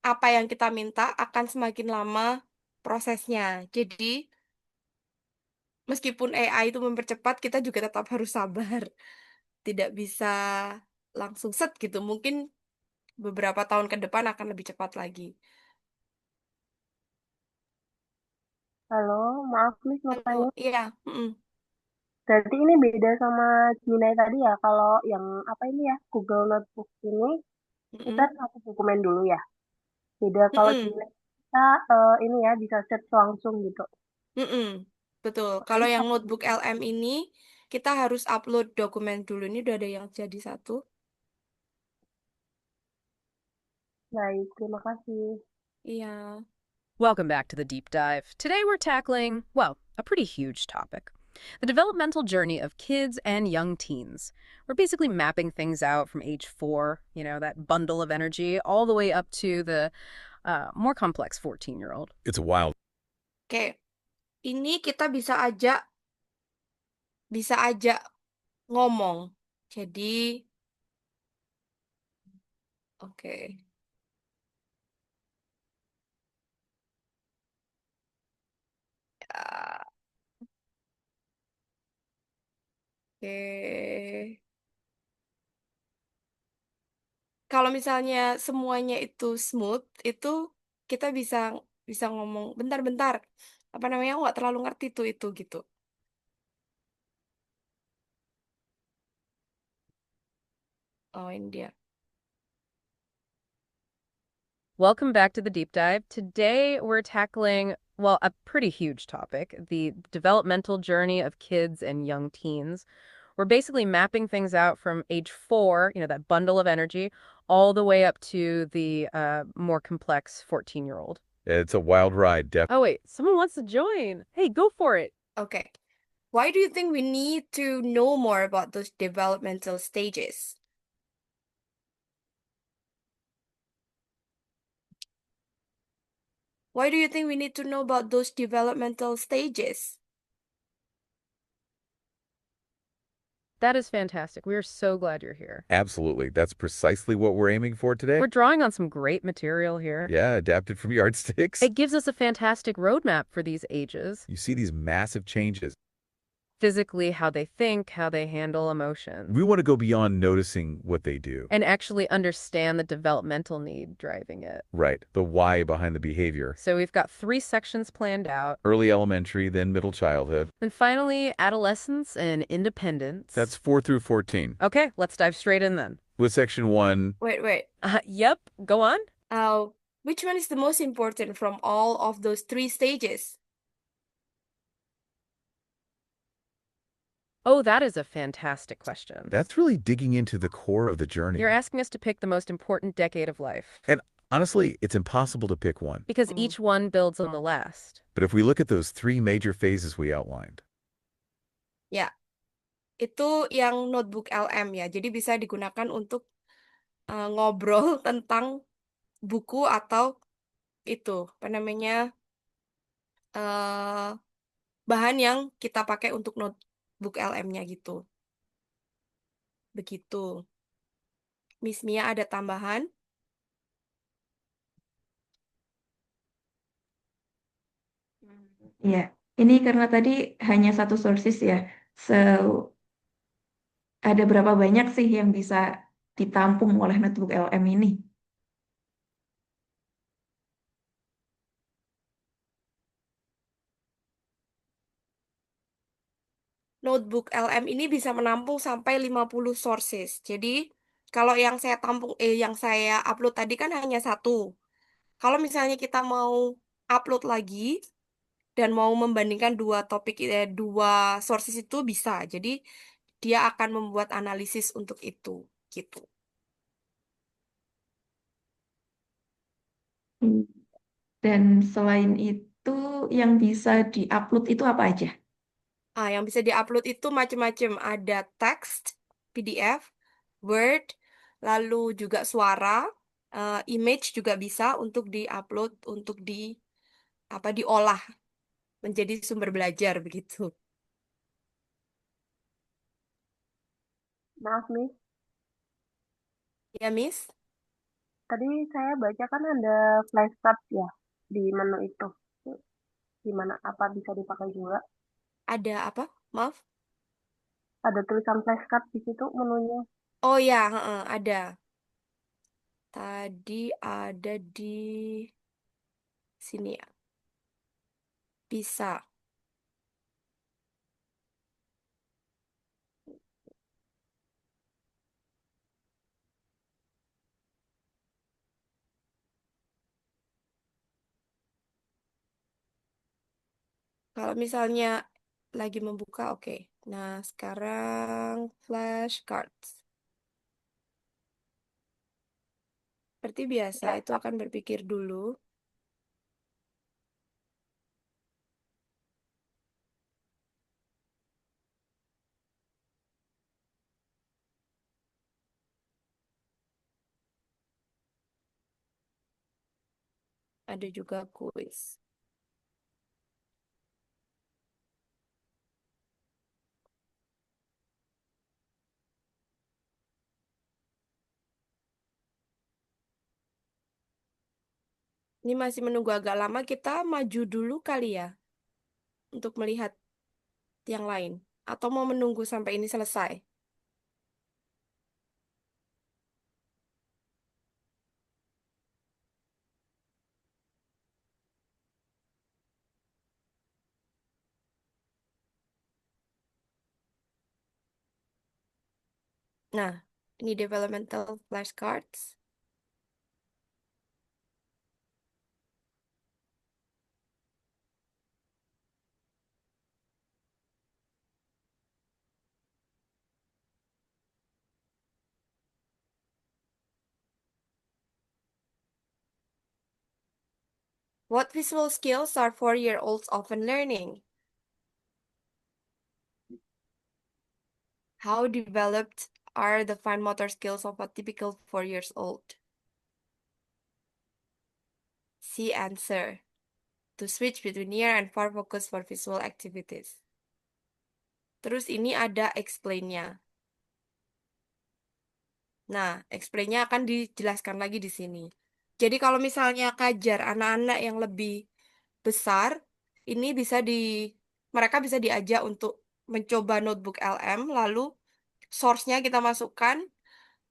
apa yang kita minta akan semakin lama prosesnya. Jadi, meskipun AI itu mempercepat, kita juga tetap harus sabar. Tidak bisa langsung set gitu. Mungkin beberapa tahun ke depan akan lebih cepat lagi. Halo, maaf Miss mau Halo, tanya. iya. Mm-mm. Berarti ini beda sama Gemini tadi ya? Kalau yang apa ini ya, Google Notebook ini, kita Mm-mm. satu dokumen dulu ya. Beda kalau Mm-mm. Gemini kita ini ya bisa search langsung gitu. Mm-mm. Betul. Kalau Ini yang satu. notebook LM ini, kita harus upload dokumen dulu. Ini udah ada yang jadi satu. Baik, terima kasih. Iya. Welcome back to the deep dive. Today we're tackling, well, a pretty huge topic. The developmental journey of kids and young teens. We're basically mapping things out from age 4, that bundle of energy, all the way up to the more complex 14-year-old. It's wild. Oke. Ini kita bisa aja ngomong. Jadi, oke. Ya, oke. Kalau misalnya semuanya itu smooth, itu kita bisa bisa ngomong bentar-bentar. Apa namanya? Aku nggak terlalu ngerti tuh itu gitu. Oh, ini dia. Welcome back to the deep dive. Today we're tackling, well, a pretty huge topic, the developmental journey of kids and young teens. We're basically mapping things out from age 4, that bundle of energy, all the way up to the more complex 14-year-old. It's a wild ride, Oh, wait, someone wants to join. Hey, go for it. Okay. Why do you think we need to know more about those developmental stages? Why do you think we need to know about those developmental stages? That is fantastic. We are so glad you're here. Absolutely. That's precisely what we're aiming for today. We're drawing on some great material here. Yeah, adapted from yardsticks. It gives us a fantastic roadmap for these ages. You see these massive changes. Physically, how they think, how they handle emotions. We want to go beyond noticing what they do. And actually understand the developmental need driving it. Right. The why behind the behavior. So we've got 3 sections planned out. Early elementary, then middle childhood. And finally, adolescence and independence. That's 4 through 14. Okay, let's dive straight in then. With section 1, Wait. Yep, go on. Which one is the most important from all of those 3 stages? Oh, that is a fantastic question. That's really digging into the core of the journey. You're asking us to pick the most important decade of life And honestly, it's impossible to pick one. because each one builds on the last. But if we look at those three major phases we outlined, Ya, itu yang notebook LM ya. Jadi bisa digunakan untuk ngobrol tentang buku atau itu, apa namanya, eh bahan yang kita pakai untuk notebook LM-nya gitu. Begitu. Miss Mia ada tambahan? Ya, ini karena tadi hanya satu sources ya. So, ada berapa banyak sih yang bisa ditampung oleh notebook LM ini? Notebook LM ini bisa menampung sampai 50 sources. Jadi, kalau yang saya yang saya upload tadi kan hanya satu. Kalau misalnya kita mau upload lagi dan mau membandingkan dua sources itu bisa. Jadi, dia akan membuat analisis untuk itu, gitu. Dan selain itu, yang bisa diupload itu apa aja? Yang bisa diupload itu macam-macam. Ada teks, PDF, Word, lalu juga suara, image juga bisa untuk diupload, untuk diolah menjadi sumber belajar begitu. Maaf, Miss. Ya, Miss? Tadi saya baca kan ada flashcards ya di menu itu. Gimana? Apa bisa dipakai juga? Ada apa? Maaf? Ada tulisan flashcard di situ menunya. Oh ya, ada. Tadi ada di sini ya. Bisa. Kalau misalnya lagi membuka, oke. Nah, sekarang flashcards. Seperti biasa, itu akan berpikir dulu. Ada juga kuis. Ini masih menunggu agak lama, kita maju dulu kali ya untuk melihat yang lain. Atau mau menunggu sampai ini selesai? Nah, ini developmental flashcards. What visual skills are 4-year-olds often learning? How developed are the fine motor skills of a typical 4-year-old? C answer. To switch between near and far focus for visual activities. Terus ini ada explain-nya. Nah, explain-nya akan dijelaskan lagi di sini. Jadi kalau misalnya kajar anak-anak yang lebih besar, ini mereka bisa diajak untuk mencoba notebook LM, lalu source-nya kita masukkan.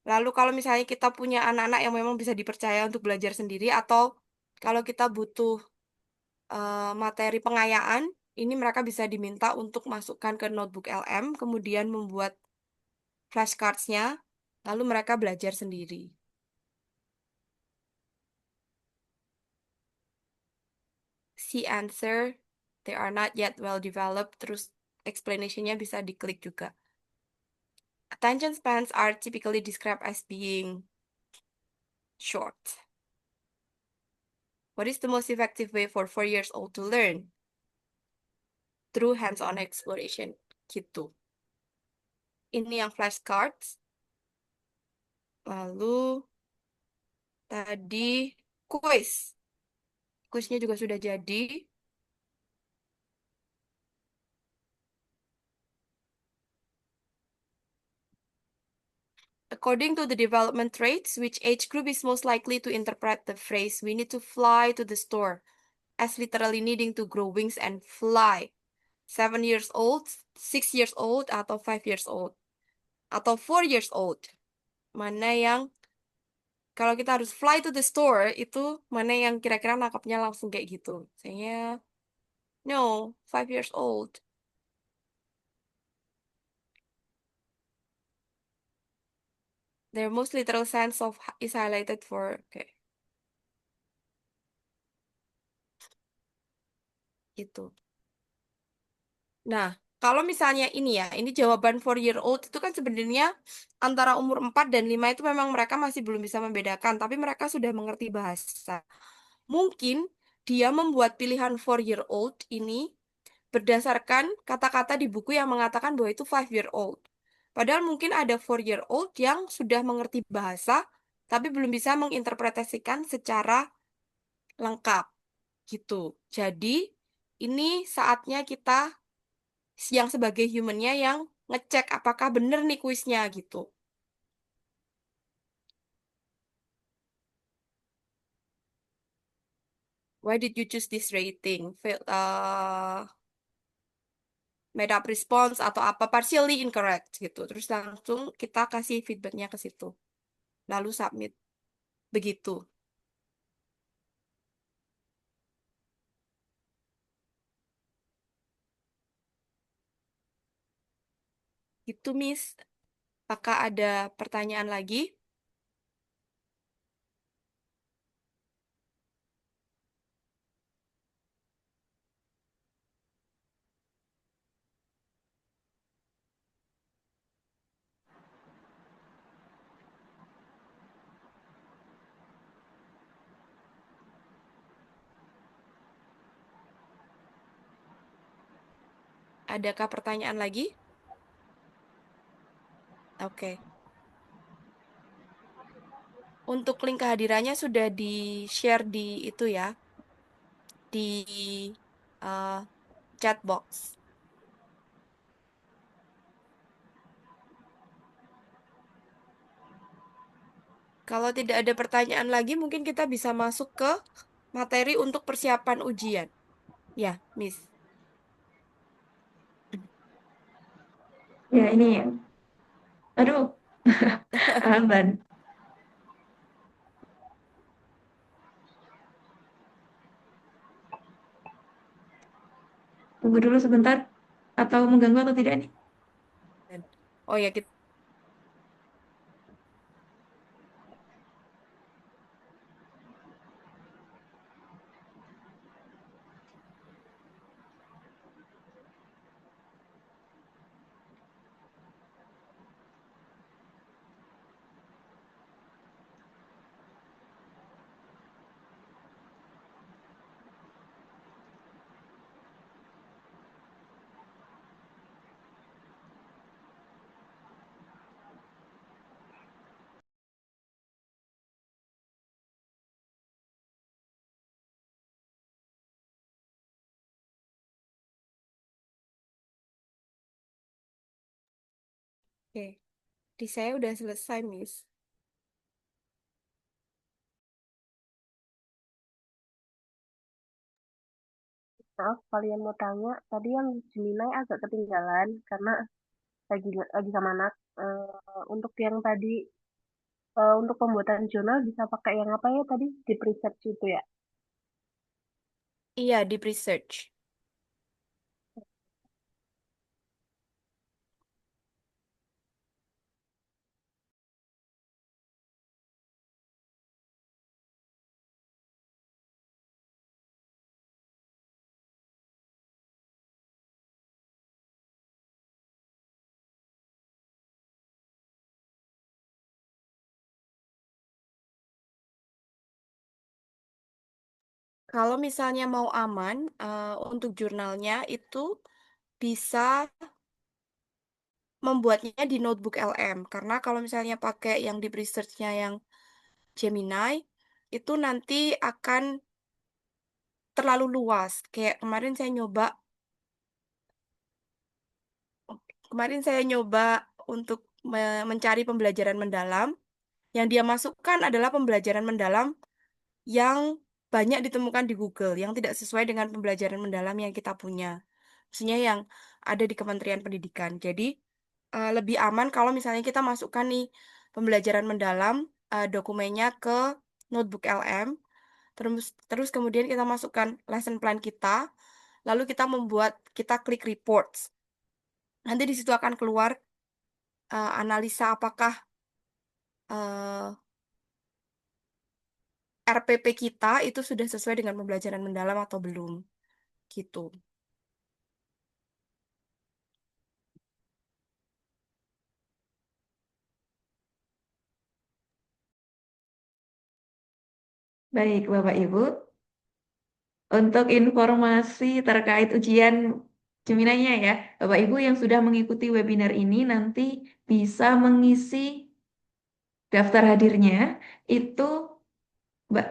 Lalu kalau misalnya kita punya anak-anak yang memang bisa dipercaya untuk belajar sendiri, atau kalau kita butuh materi pengayaan, ini mereka bisa diminta untuk masukkan ke notebook LM, kemudian membuat flashcards-nya, lalu mereka belajar sendiri. C answer, they are not yet well developed. Terus explanation-nya bisa diklik juga. Attention spans are typically described as being short. What is the most effective way for 4 years old to learn? Through hands-on exploration. Gitu. Ini yang flashcards. Lalu tadi kuis. Kuisnya juga sudah jadi. According to the development traits, which age group is most likely to interpret the phrase, we need to fly to the store, as literally needing to grow wings and fly. 7 years old, 6 years old, atau 5 years old. Atau 4 years old. Mana yang, kalau kita harus fly to the store, itu mana yang kira-kira nangkapnya langsung kayak gitu. Misalnya, no, 5 years old. Their most literal sense of is highlighted for, okay. Gitu. Nah, kalau misalnya ini ya, ini jawaban 4 year old itu kan sebenarnya antara umur 4 dan 5 itu memang mereka masih belum bisa membedakan, tapi mereka sudah mengerti bahasa. Mungkin dia membuat pilihan 4 year old ini berdasarkan kata-kata di buku yang mengatakan bahwa itu 5 year old. Padahal mungkin ada 4 year old yang sudah mengerti bahasa, tapi belum bisa menginterpretasikan secara lengkap. Gitu. Jadi, ini saatnya kita yang sebagai humannya yang ngecek apakah bener nih kuisnya gitu. Why did you choose this rating? Made up response atau apa partially incorrect gitu. Terus langsung kita kasih feedbacknya ke situ. Lalu submit. Begitu. Gitu, Miss. Apakah ada pertanyaan lagi? Adakah pertanyaan lagi? Oke. Untuk link kehadirannya sudah di-share di itu ya, di chat box. Kalau tidak ada pertanyaan lagi, mungkin kita bisa masuk ke materi untuk persiapan ujian. Ya, Miss. Ya, ini. Aduh, Amban. Tunggu dulu sebentar. Atau mengganggu atau tidak nih? Oh ya, kita Oke. Di saya udah selesai, Miss. Maaf, kalian mau tanya, tadi yang Gemini agak ketinggalan karena lagi sama anak. Untuk yang tadi, untuk pembuatan jurnal bisa pakai yang apa ya tadi? Di preset itu ya? Iya, deep research. Kalau misalnya mau aman, untuk jurnalnya itu bisa membuatnya di notebook LM. Karena kalau misalnya pakai yang deep research-nya yang Gemini, itu nanti akan terlalu luas. Kayak kemarin saya nyoba untuk mencari pembelajaran mendalam. Yang dia masukkan adalah pembelajaran mendalam yang banyak ditemukan di Google, yang tidak sesuai dengan pembelajaran mendalam yang kita punya. Maksudnya yang ada di Kementerian Pendidikan. Jadi, lebih aman kalau misalnya kita masukkan nih pembelajaran mendalam, dokumennya ke notebook LM, terus terus kemudian kita masukkan lesson plan kita, lalu kita klik reports. Nanti di situ akan keluar analisa apakah RPP kita itu sudah sesuai dengan pembelajaran mendalam atau belum, gitu. Baik, Bapak Ibu. Untuk informasi terkait ujian Gemini-nya ya, Bapak Ibu yang sudah mengikuti webinar ini nanti bisa mengisi daftar hadirnya itu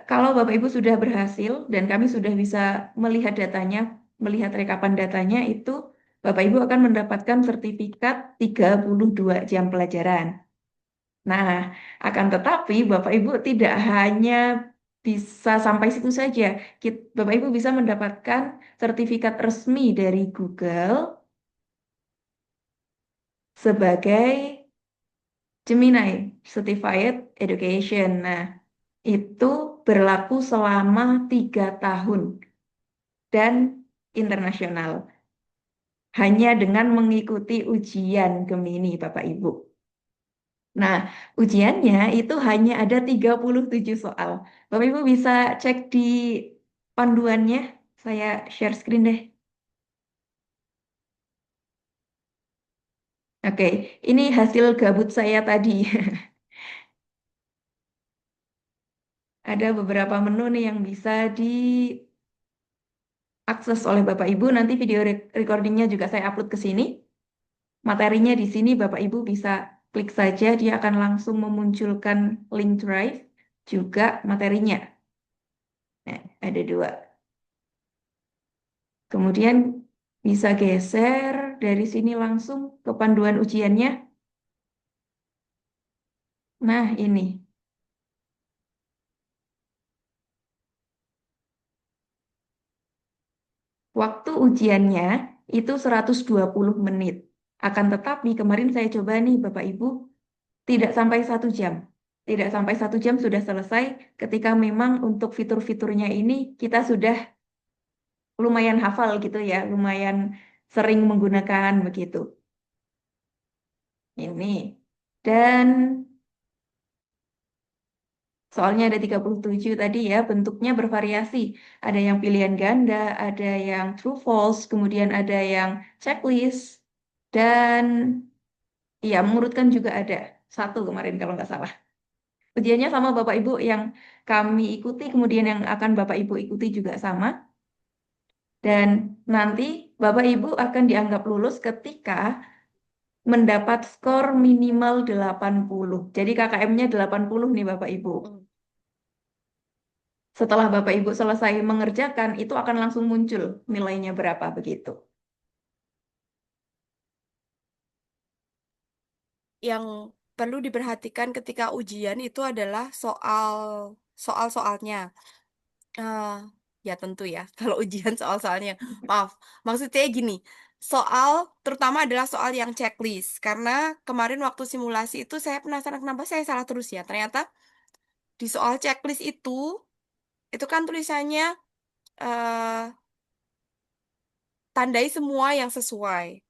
kalau Bapak Ibu sudah berhasil dan kami sudah bisa melihat datanya, melihat rekapan datanya itu Bapak Ibu akan mendapatkan sertifikat 32 jam pelajaran. Nah, akan tetapi Bapak Ibu tidak hanya bisa sampai situ saja. Bapak Ibu bisa mendapatkan sertifikat resmi dari Google sebagai Gemini Certified Education. Nah, itu berlaku selama 3 tahun dan internasional. Hanya dengan mengikuti ujian Gemini, Bapak Ibu. Nah, ujiannya itu hanya ada 37 soal. Bapak Ibu bisa cek di panduannya. Saya share screen deh. Oke, ini hasil gabut saya tadi. Ada beberapa menu nih yang bisa diakses oleh Bapak Ibu. Nanti video recordingnya juga saya upload ke sini. Materinya di sini Bapak Ibu bisa klik saja, dia akan langsung memunculkan link drive juga materinya. Nah, ada 2. Kemudian bisa geser dari sini langsung ke panduan ujiannya. Nah, ini. Waktu ujiannya itu 120 menit. Akan tetapi kemarin saya coba nih Bapak Ibu, tidak sampai 1 jam. Tidak sampai 1 jam sudah selesai ketika memang untuk fitur-fiturnya ini kita sudah lumayan hafal gitu ya, lumayan sering menggunakan begitu. Ini. Dan soalnya ada 37 tadi ya, bentuknya bervariasi. Ada yang pilihan ganda, ada yang true false, kemudian ada yang checklist, dan ya mengurutkan juga ada. 1 kemarin kalau nggak salah. Ujiannya sama Bapak Ibu yang kami ikuti, kemudian yang akan Bapak Ibu ikuti juga sama. Dan nanti Bapak Ibu akan dianggap lulus ketika mendapat skor minimal 80. Jadi KKM-nya 80 nih Bapak Ibu. Setelah Bapak Ibu selesai mengerjakan, itu akan langsung muncul nilainya berapa begitu. Yang perlu diperhatikan ketika ujian itu adalah soal-soalnya. Eh, ya tentu ya, kalau ujian soal-soalnya. Maaf, maksudnya gini, terutama adalah soal yang checklist. Karena kemarin waktu simulasi itu saya penasaran kenapa saya salah terus ya. Ternyata di soal checklist itu kan tulisannya eh tandai semua yang sesuai.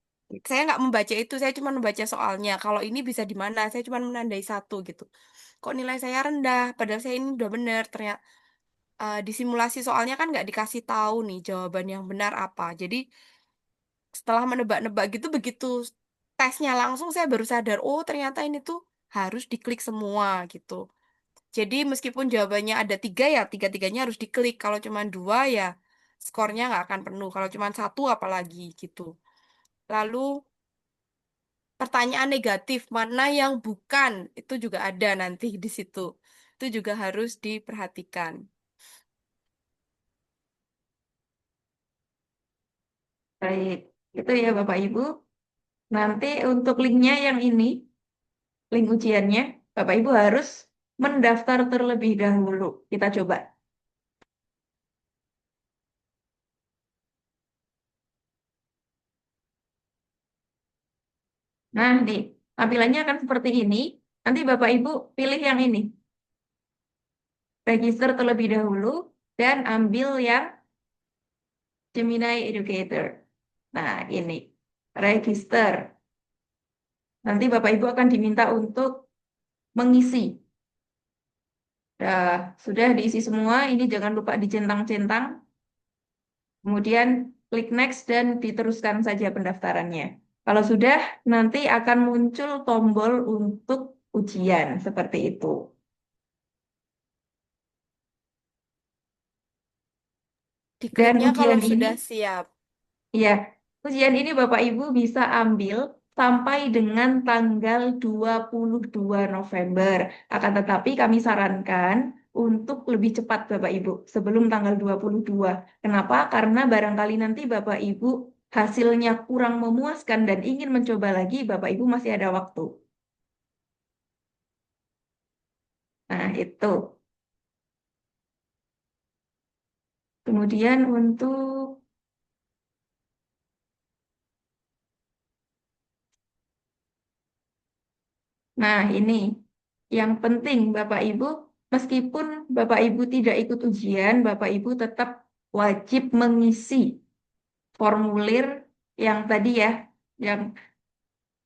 Saya nggak membaca itu, saya cuma membaca soalnya. Kalau ini bisa di mana, saya cuma menandai 1 gitu. Kok nilai saya rendah, padahal saya ini udah bener. Ternyata di simulasi soalnya kan nggak dikasih tahu nih jawaban yang benar apa. Jadi setelah menebak-nebak gitu, begitu tesnya langsung saya baru sadar, oh ternyata ini tuh harus diklik semua gitu. Jadi meskipun jawabannya ada 3 ya tiga-tiganya harus diklik. Kalau cuma 2 ya skornya nggak akan penuh. Kalau cuma 1 apalagi gitu. Lalu pertanyaan negatif mana yang bukan itu juga ada nanti di situ. Itu juga harus diperhatikan. Baik, itu ya Bapak Ibu. Nanti untuk linknya yang ini, link ujiannya, Bapak Ibu harus mendaftar terlebih dahulu. Kita coba. Nah, nih, tampilannya akan seperti ini. Nanti Bapak Ibu pilih yang ini. Register terlebih dahulu dan ambil yang Gemini Educator. Nah, ini. Register. Nanti Bapak Ibu akan diminta untuk mengisi. Nah, sudah diisi semua, ini jangan lupa dicentang-centang. Kemudian klik next dan diteruskan saja pendaftarannya. Kalau sudah, nanti akan muncul tombol untuk ujian seperti itu. Dan Dikliknya kalau ujian ini, sudah siap. ya, ujian ini Bapak Ibu bisa ambil sampai dengan tanggal 22 November. Akan tetapi kami sarankan untuk lebih cepat Bapak Ibu, sebelum tanggal 22. Kenapa? Karena barangkali nanti Bapak Ibu hasilnya kurang memuaskan dan ingin mencoba lagi, Bapak Ibu masih ada waktu. Nah, itu. Kemudian untuk Nah, ini yang penting Bapak Ibu, meskipun Bapak Ibu tidak ikut ujian, Bapak Ibu tetap wajib mengisi formulir yang tadi ya, yang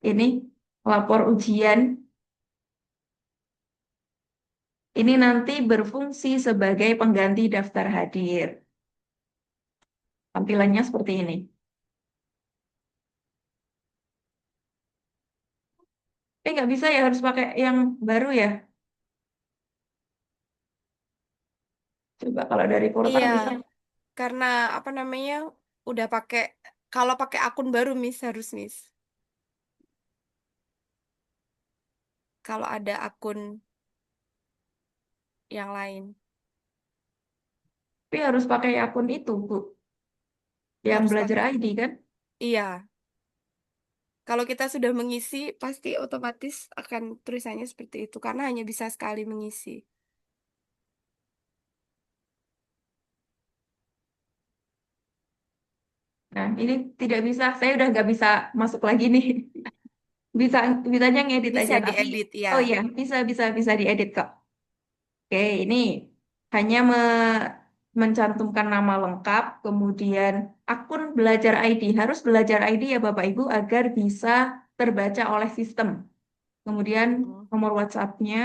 ini lapor ujian. Ini nanti berfungsi sebagai pengganti daftar hadir. Tampilannya seperti ini. Nggak bisa ya, harus pakai yang baru ya. Coba kalau dari Purta Iya, bisa. karena apa namanya udah pakai kalau pakai akun baru Miss harus Miss. Kalau ada akun yang lain Tapi harus pakai akun itu, Bu. Yang harus belajar pakai. ID kan? Iya, kalau kita sudah mengisi pasti otomatis akan tulisannya seperti itu karena hanya bisa sekali mengisi. Nah, ini tidak bisa. Saya udah nggak bisa masuk lagi nih. Bisa bisanya ngedit Bisa aja. Tapi, diedit ya. oh iya, bisa diedit kok. Oke, ini hanya mencantumkan nama lengkap, kemudian akun belajar ID. Harus belajar ID ya Bapak Ibu agar bisa terbaca oleh sistem. Kemudian Hmm. nomor WhatsApp-nya,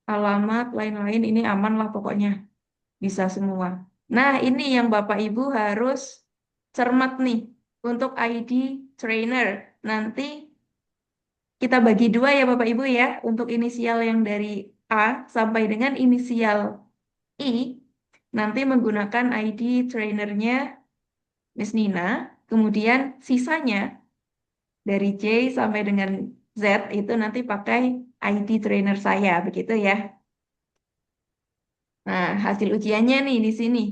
alamat, lain-lain ini aman lah pokoknya. Bisa semua. Nah, ini yang Bapak Ibu harus cermat nih untuk ID trainer. Nanti kita bagi dua ya Bapak Ibu ya, untuk inisial yang dari A sampai dengan inisial I, nanti menggunakan ID trainernya Miss Nina, kemudian sisanya dari J sampai dengan Z itu nanti pakai ID trainer saya, begitu ya. Nah, hasil ujiannya nih di sini.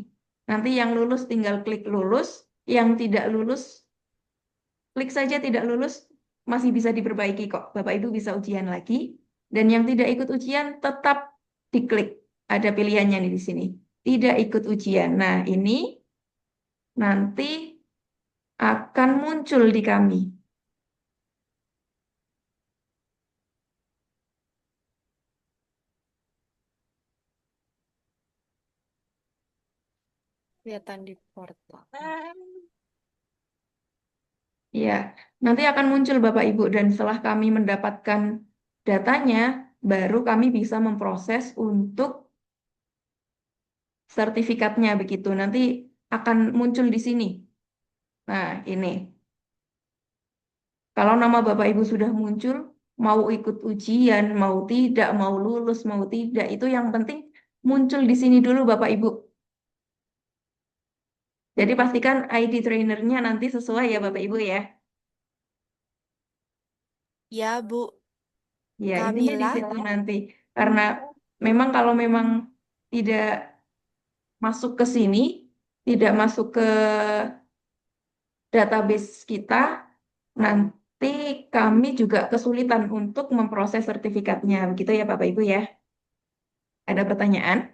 Nanti yang lulus tinggal klik lulus, yang tidak lulus klik saja tidak lulus, masih bisa diperbaiki kok. Bapak Ibu bisa ujian lagi. Dan yang tidak ikut ujian tetap diklik. Ada pilihannya nih di sini. Tidak ikut ujian. Nah, ini nanti akan muncul di kami. Kelihatan di portal. Ya, nanti akan muncul Bapak Ibu dan setelah kami mendapatkan datanya, baru kami bisa memproses untuk sertifikatnya begitu. Nanti akan muncul di sini. Nah, ini. Kalau nama Bapak Ibu sudah muncul, mau ikut ujian, mau tidak, mau lulus, mau tidak, itu yang penting muncul di sini dulu Bapak Ibu. Jadi pastikan ID trainernya nanti sesuai ya Bapak Ibu ya. Ya, Bu. Ya, intinya di Kamila, situ nanti. Karena memang kalau memang tidak masuk ke sini, tidak masuk ke database kita, nanti kami juga kesulitan untuk memproses sertifikatnya. Begitu ya Bapak Ibu ya. Ada pertanyaan?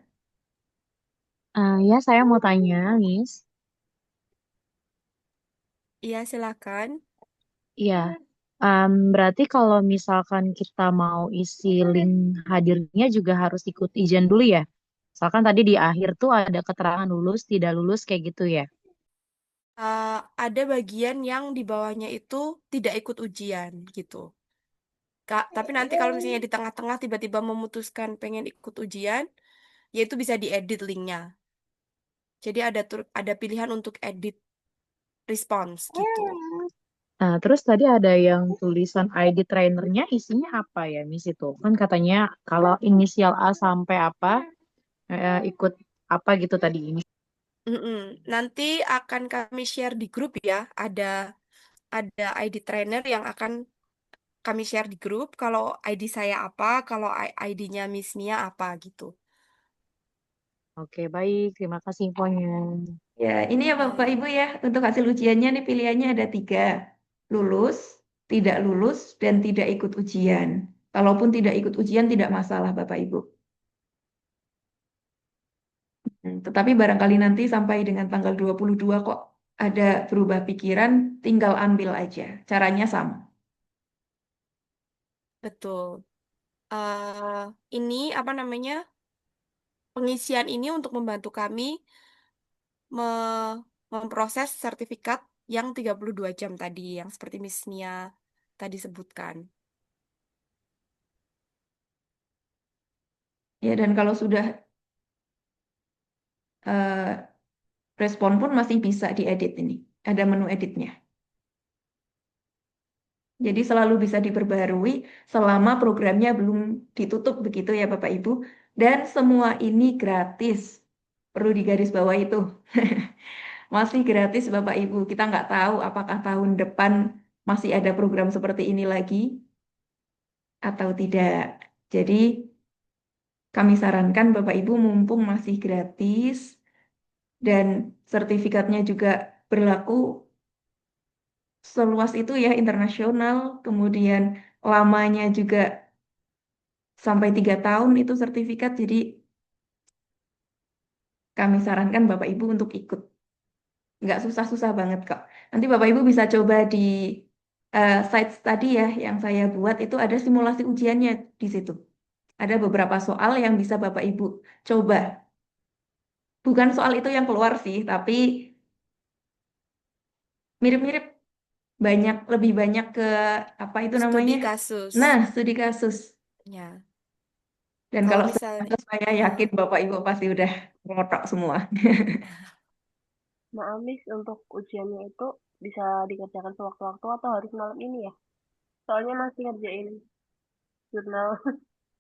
Ya, saya mau tanya, Miss. iya silakan. Iya, berarti kalau misalkan kita mau isi link hadirnya juga harus ikut izin dulu ya? Misalkan tadi di akhir tuh ada keterangan lulus, tidak lulus kayak gitu ya? Ada bagian yang di bawahnya itu tidak ikut ujian gitu. Kak, tapi nanti kalau misalnya di tengah-tengah tiba-tiba memutuskan pengen ikut ujian, ya itu bisa diedit linknya. Jadi ada pilihan untuk edit response gitu. Nah, terus tadi ada yang tulisan ID trainernya isinya apa ya, Miss itu? Kan katanya kalau inisial A sampai apa, ikut apa gitu tadi ini. Mm-mm. Nanti akan kami share di grup ya. Ada ID trainer yang akan kami share di grup. Kalau ID saya apa, kalau ID-nya Miss Nia apa gitu. Oke, baik. Terima kasih infonya. Ya, ini ya Bapak Ibu ya, untuk hasil ujiannya nih pilihannya ada 3. Lulus, tidak lulus, dan tidak ikut ujian. Kalaupun tidak ikut ujian tidak masalah Bapak Ibu. Tetapi barangkali nanti sampai dengan tanggal 22 kok ada berubah pikiran, tinggal ambil aja. Caranya sama. Betul. Ini apa namanya? Pengisian ini untuk membantu kami memproses sertifikat yang 32 jam tadi, yang seperti Miss Nia tadi sebutkan. Ya, dan kalau sudah eh, respon pun masih bisa diedit ini. Ada menu editnya. Jadi selalu bisa diperbarui selama programnya belum ditutup begitu ya Bapak Ibu. Dan semua ini gratis. Perlu digarisbawahi itu. Masih gratis Bapak Ibu. Kita nggak tahu apakah tahun depan masih ada program seperti ini lagi atau tidak. Jadi kami sarankan Bapak Ibu mumpung masih gratis dan sertifikatnya juga berlaku seluas itu ya internasional, kemudian lamanya juga sampai 3 tahun itu sertifikat. Jadi kami sarankan Bapak Ibu untuk ikut. Nggak susah-susah banget kok. Nanti Bapak Ibu bisa coba di site tadi ya yang saya buat itu ada simulasi ujiannya di situ. Ada beberapa soal yang bisa Bapak Ibu coba. Bukan soal itu yang keluar sih, tapi mirip-mirip lebih banyak ke apa itu namanya? Studi kasus. Nah, studi kasus. Ya. Dan Kalau kalau misalnya, saya yakin Bapak Ibu pasti udah ngotok semua. Maaf, Miss, untuk ujiannya itu bisa dikerjakan sewaktu-waktu atau harus malam ini ya? Soalnya masih ngerjain jurnal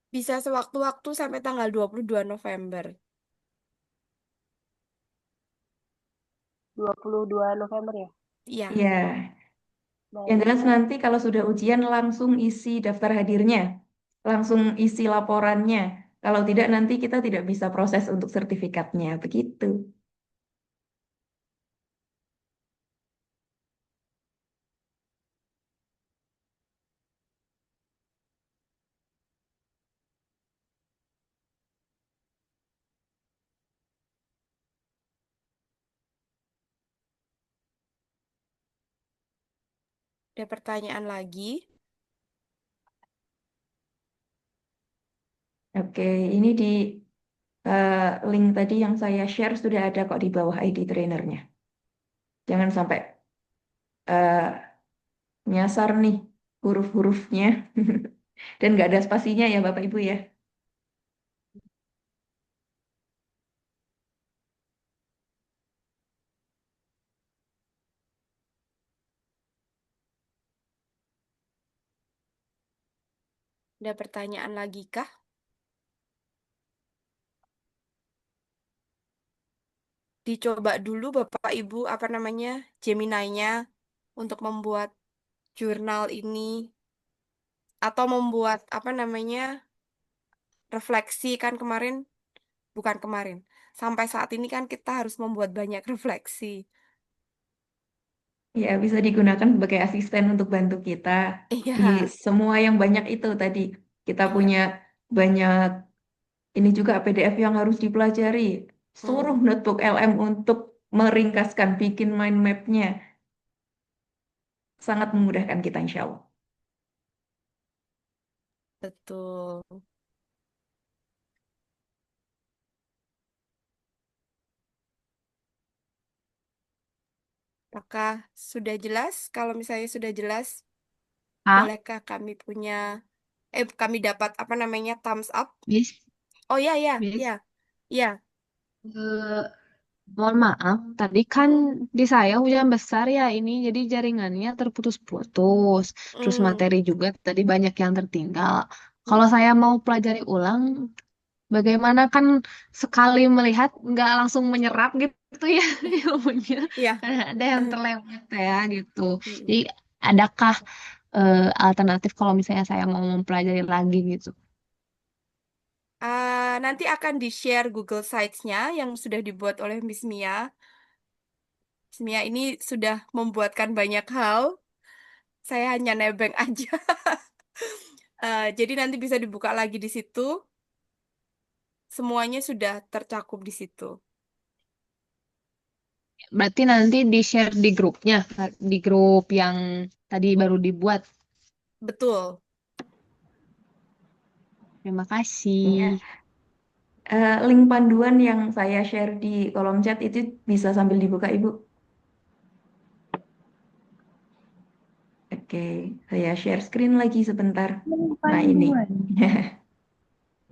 bisa sewaktu-waktu sampai tanggal 22 November. 22 November ya? Iya, Ya, yang Baik. jelas nanti kalau sudah ujian langsung isi daftar hadirnya, langsung isi laporannya. Kalau tidak nanti kita tidak bisa proses untuk sertifikatnya, begitu. ada pertanyaan lagi. Oke, ini di eh, link tadi yang saya share sudah ada kok di bawah ID trainernya. Jangan sampai eh, nyasar nih huruf-hurufnya dan nggak ada spasinya ya Bapak Ibu ya. Ada pertanyaan lagi kah? Dicoba dulu Bapak Ibu apa namanya Gemini-nya untuk membuat jurnal ini atau membuat apa namanya refleksi kan kemarin bukan kemarin. Sampai saat ini kan kita harus membuat banyak refleksi. Ya, bisa digunakan sebagai asisten untuk bantu kita di Iya, semua yang banyak itu tadi. Kita iya. punya banyak ini juga PDF yang harus dipelajari. Suruh Hmm, notebook LM untuk meringkaskan, bikin mind map-nya. Sangat memudahkan kita, insya Allah. betul. Apakah sudah jelas? Kalau misalnya sudah jelas, Ah, bolehkah kami dapat apa namanya thumbs up? Miss, Oh ya ya Miss, ya ya. eh, mohon maaf, tadi kan Mm-mm. di saya hujan besar ya ini, jadi jaringannya terputus-putus. Terus Mm, materi juga tadi banyak yang tertinggal. mm. Kalau saya mau pelajari ulang, bagaimana kan sekali melihat nggak langsung menyerap gitu ya ilmunya. Iya. Karena ada yang terlewat ya gitu. Mm. Jadi adakah alternatif kalau misalnya saya mau mempelajari lagi gitu? Nanti akan di-share Google Sites-nya yang sudah dibuat oleh Miss Mia. Miss Mia ini sudah membuatkan banyak hal. Saya hanya nebeng aja. Jadi nanti bisa dibuka lagi di situ. Semuanya sudah tercakup di situ. Berarti nanti di-share di grupnya, di grup yang tadi baru dibuat. Betul. Terima Ya. kasih. Link panduan yang saya share di kolom chat itu bisa sambil dibuka, Ibu. Oke, saya share screen lagi sebentar. Nah, ini. Panduan.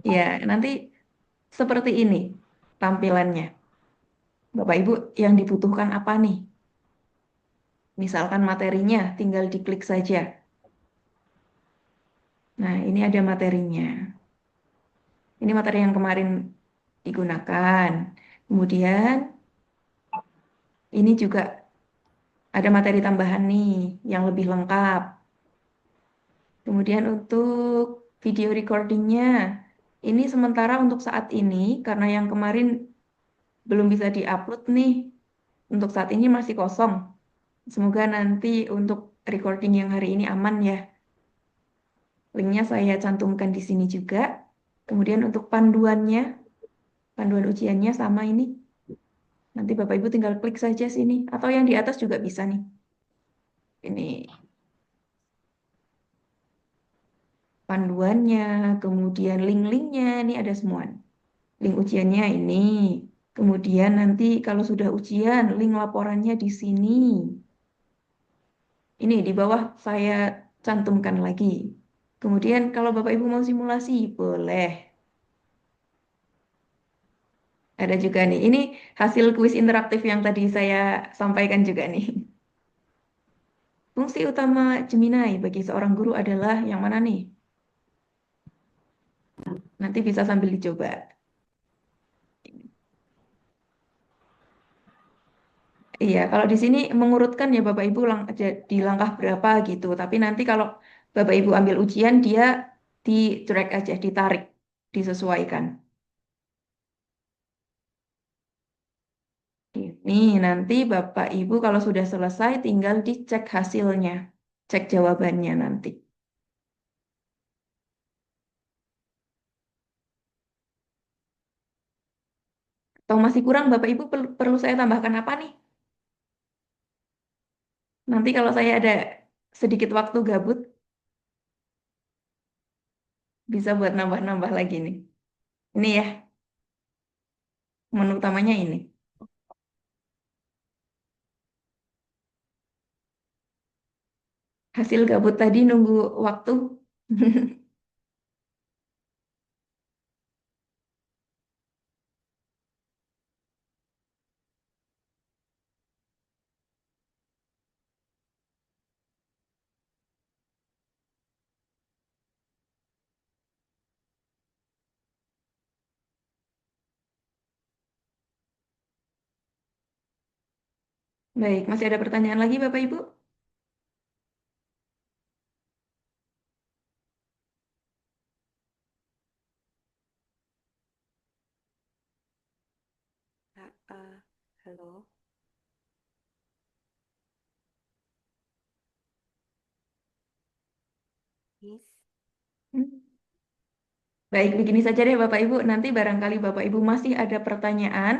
Ya, nanti seperti ini tampilannya. Bapak Ibu, yang dibutuhkan apa nih? Misalkan materinya, tinggal diklik saja. Nah, ini ada materinya. Ini materi yang kemarin digunakan. Kemudian, ini juga ada materi tambahan nih, yang lebih lengkap. Kemudian untuk video recordingnya, ini sementara untuk saat ini, karena yang kemarin belum bisa diupload nih, untuk saat ini masih kosong. Semoga nanti untuk recording yang hari ini aman ya. Linknya saya cantumkan di sini juga. Kemudian untuk panduannya, panduan ujiannya sama ini. Nanti Bapak Ibu tinggal klik saja sini. Atau yang di atas juga bisa nih. Ini panduannya, kemudian link-linknya, ini ada semua. Link ujiannya ini. Kemudian nanti kalau sudah ujian, link laporannya di sini. Ini di bawah saya cantumkan lagi. Kemudian kalau Bapak Ibu mau simulasi, boleh. Ada juga nih. Ini hasil kuis interaktif yang tadi saya sampaikan juga nih. Fungsi utama Gemini bagi seorang guru adalah yang mana nih? Nanti bisa sambil dicoba. Iya, kalau di sini mengurutkan ya Bapak Ibu di langkah berapa gitu. Tapi nanti kalau Bapak Ibu ambil ujian, dia di drag aja, ditarik, disesuaikan. Ini nanti Bapak Ibu kalau sudah selesai tinggal dicek hasilnya, cek jawabannya nanti. Atau masih kurang Bapak Ibu perlu saya tambahkan apa nih? Nanti kalau saya ada sedikit waktu gabut, bisa buat nambah-nambah lagi nih. Ini ya, menu utamanya ini. Hasil gabut tadi nunggu waktu. Baik, masih ada pertanyaan lagi Bapak Ibu? Halo. Miss. Hmm. Baik, begini saja deh Bapak Ibu. Nanti barangkali Bapak Ibu masih ada pertanyaan.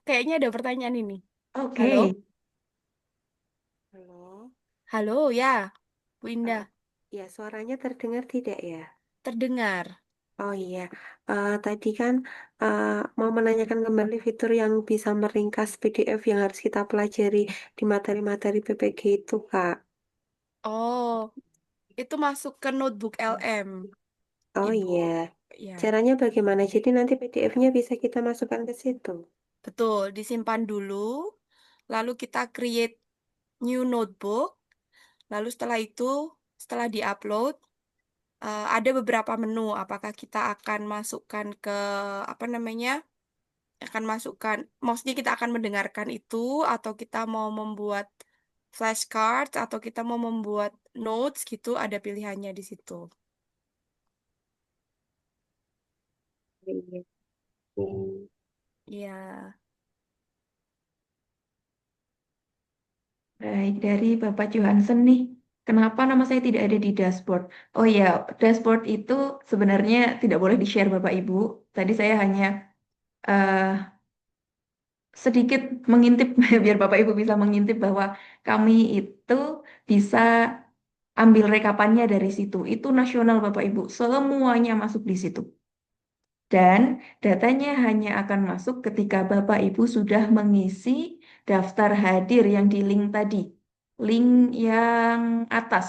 Kayaknya ada pertanyaan ini. Oke. Halo? Halo. Halo, ya, Bu Indah. Ya, suaranya terdengar tidak ya? Terdengar. Oh iya, tadi kan eh, mau menanyakan kembali fitur yang bisa meringkas PDF yang harus kita pelajari di materi-materi PPG itu, Kak. Oh, itu masuk ke notebook LM, Oh Ibu. iya, Ya, caranya bagaimana? Jadi nanti PDF-nya bisa kita masukkan ke situ. betul. Disimpan dulu, lalu kita create new notebook, lalu setelah itu, setelah diupload, ada beberapa menu. Apakah kita akan masukkan ke, apa namanya, akan masukkan, maksudnya kita akan mendengarkan itu, atau kita mau membuat flashcards, atau kita mau membuat notes gitu, ada pilihannya di situ. Iya. Hmm. Iya. Baik, dari Bapak Johansen nih. Kenapa nama saya tidak ada di dashboard? Oh ya, dashboard itu sebenarnya tidak boleh di-share Bapak Ibu. Tadi saya hanya eh, sedikit mengintip biar Bapak Ibu bisa mengintip bahwa kami itu bisa ambil rekapannya dari situ. Itu nasional Bapak Ibu, semuanya masuk di situ. Dan datanya hanya akan masuk ketika Bapak Ibu sudah mengisi daftar hadir yang di link tadi. Link yang atas,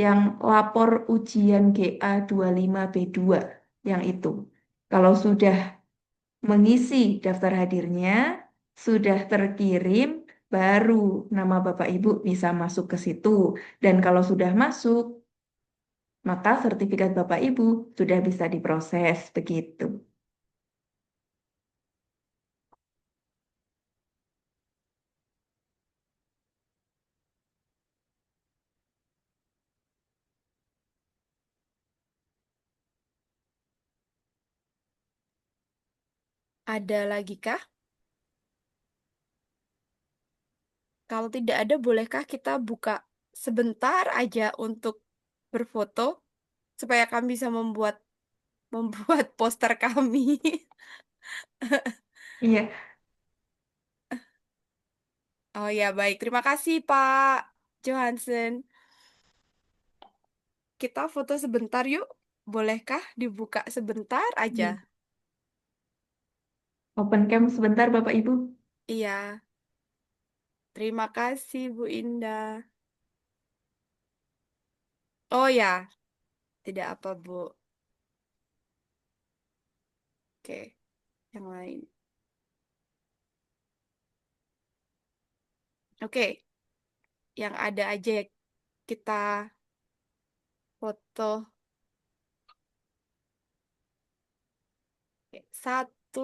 yang lapor ujian GA 25B2, yang itu. Kalau sudah mengisi daftar hadirnya, sudah terkirim, baru nama Bapak Ibu bisa masuk ke situ. Dan kalau sudah masuk, maka sertifikat Bapak Ibu sudah bisa diproses begitu. Ada lagi kah? Kalau tidak ada, bolehkah kita buka sebentar aja untuk berfoto supaya kami bisa membuat poster kami? Iya, Oh ya, baik. Terima kasih, Pak Johansen. Kita foto sebentar yuk. Bolehkah dibuka sebentar aja? iya. Open cam sebentar Bapak Ibu. Iya. Terima kasih, Bu Indah. Oh ya, tidak apa, Bu. Oke, yang lain. Oke, yang ada aja kita foto. Oke, satu,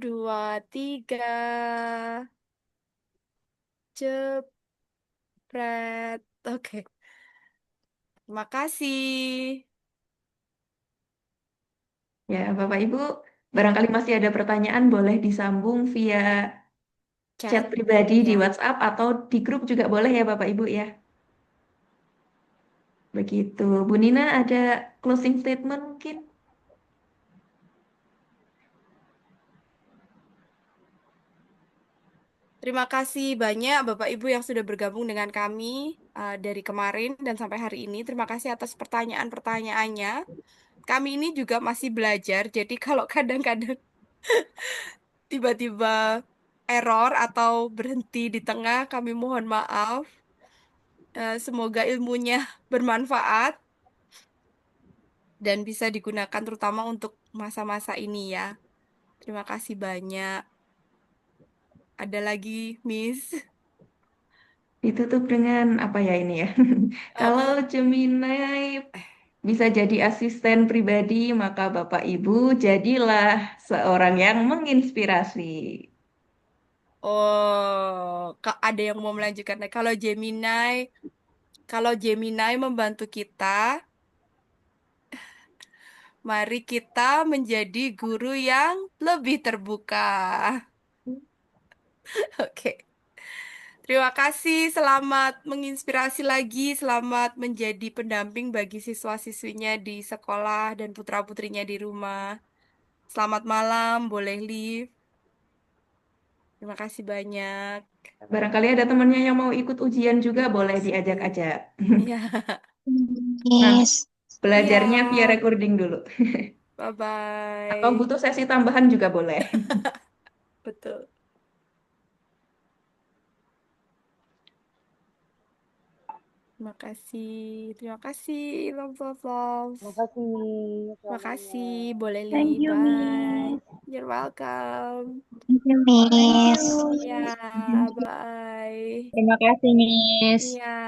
dua, tiga. Jepret. Oke, terima kasih. Ya, Bapak Ibu, barangkali masih ada pertanyaan, boleh disambung via chat Chat. pribadi di Ya. WhatsApp atau di grup juga boleh ya Bapak Ibu ya. Begitu. Bu Nina ada closing statement mungkin? Terima kasih banyak Bapak Ibu yang sudah bergabung dengan kami dari kemarin dan sampai hari ini. Terima kasih atas pertanyaan-pertanyaannya. Kami ini juga masih belajar, jadi kalau kadang-kadang tiba-tiba error atau berhenti di tengah, kami mohon maaf. Semoga ilmunya bermanfaat dan bisa digunakan terutama untuk masa-masa ini ya. Terima kasih banyak. Ada lagi, Miss. Ditutup dengan apa ya ini ya? Eh, Kalau Gemini bisa jadi asisten pribadi, maka Bapak Ibu jadilah seorang yang menginspirasi. Oh, ada yang mau melanjutkan. Nah, kalau Gemini membantu kita, mari kita menjadi guru yang lebih terbuka. Oke. Terima kasih, selamat menginspirasi lagi, selamat menjadi pendamping bagi siswa-siswinya di sekolah dan putra-putrinya di rumah. Selamat malam, boleh leave. Terima kasih banyak. Barangkali ada temannya yang mau ikut ujian juga, boleh diajak-ajak. Iya, Nah, Miss. belajarnya iya. via recording dulu. Atau Bye-bye. butuh sesi tambahan juga boleh. Betul. Terima kasih. Terima kasih. Love, love, love. Terima kasih Terima semuanya. kasih. Boleh Thank leave. you, Bye. Miss. You're welcome. Thank you, Thank Miss. you. Iya, bye. Terima kasih, Miss. Iya.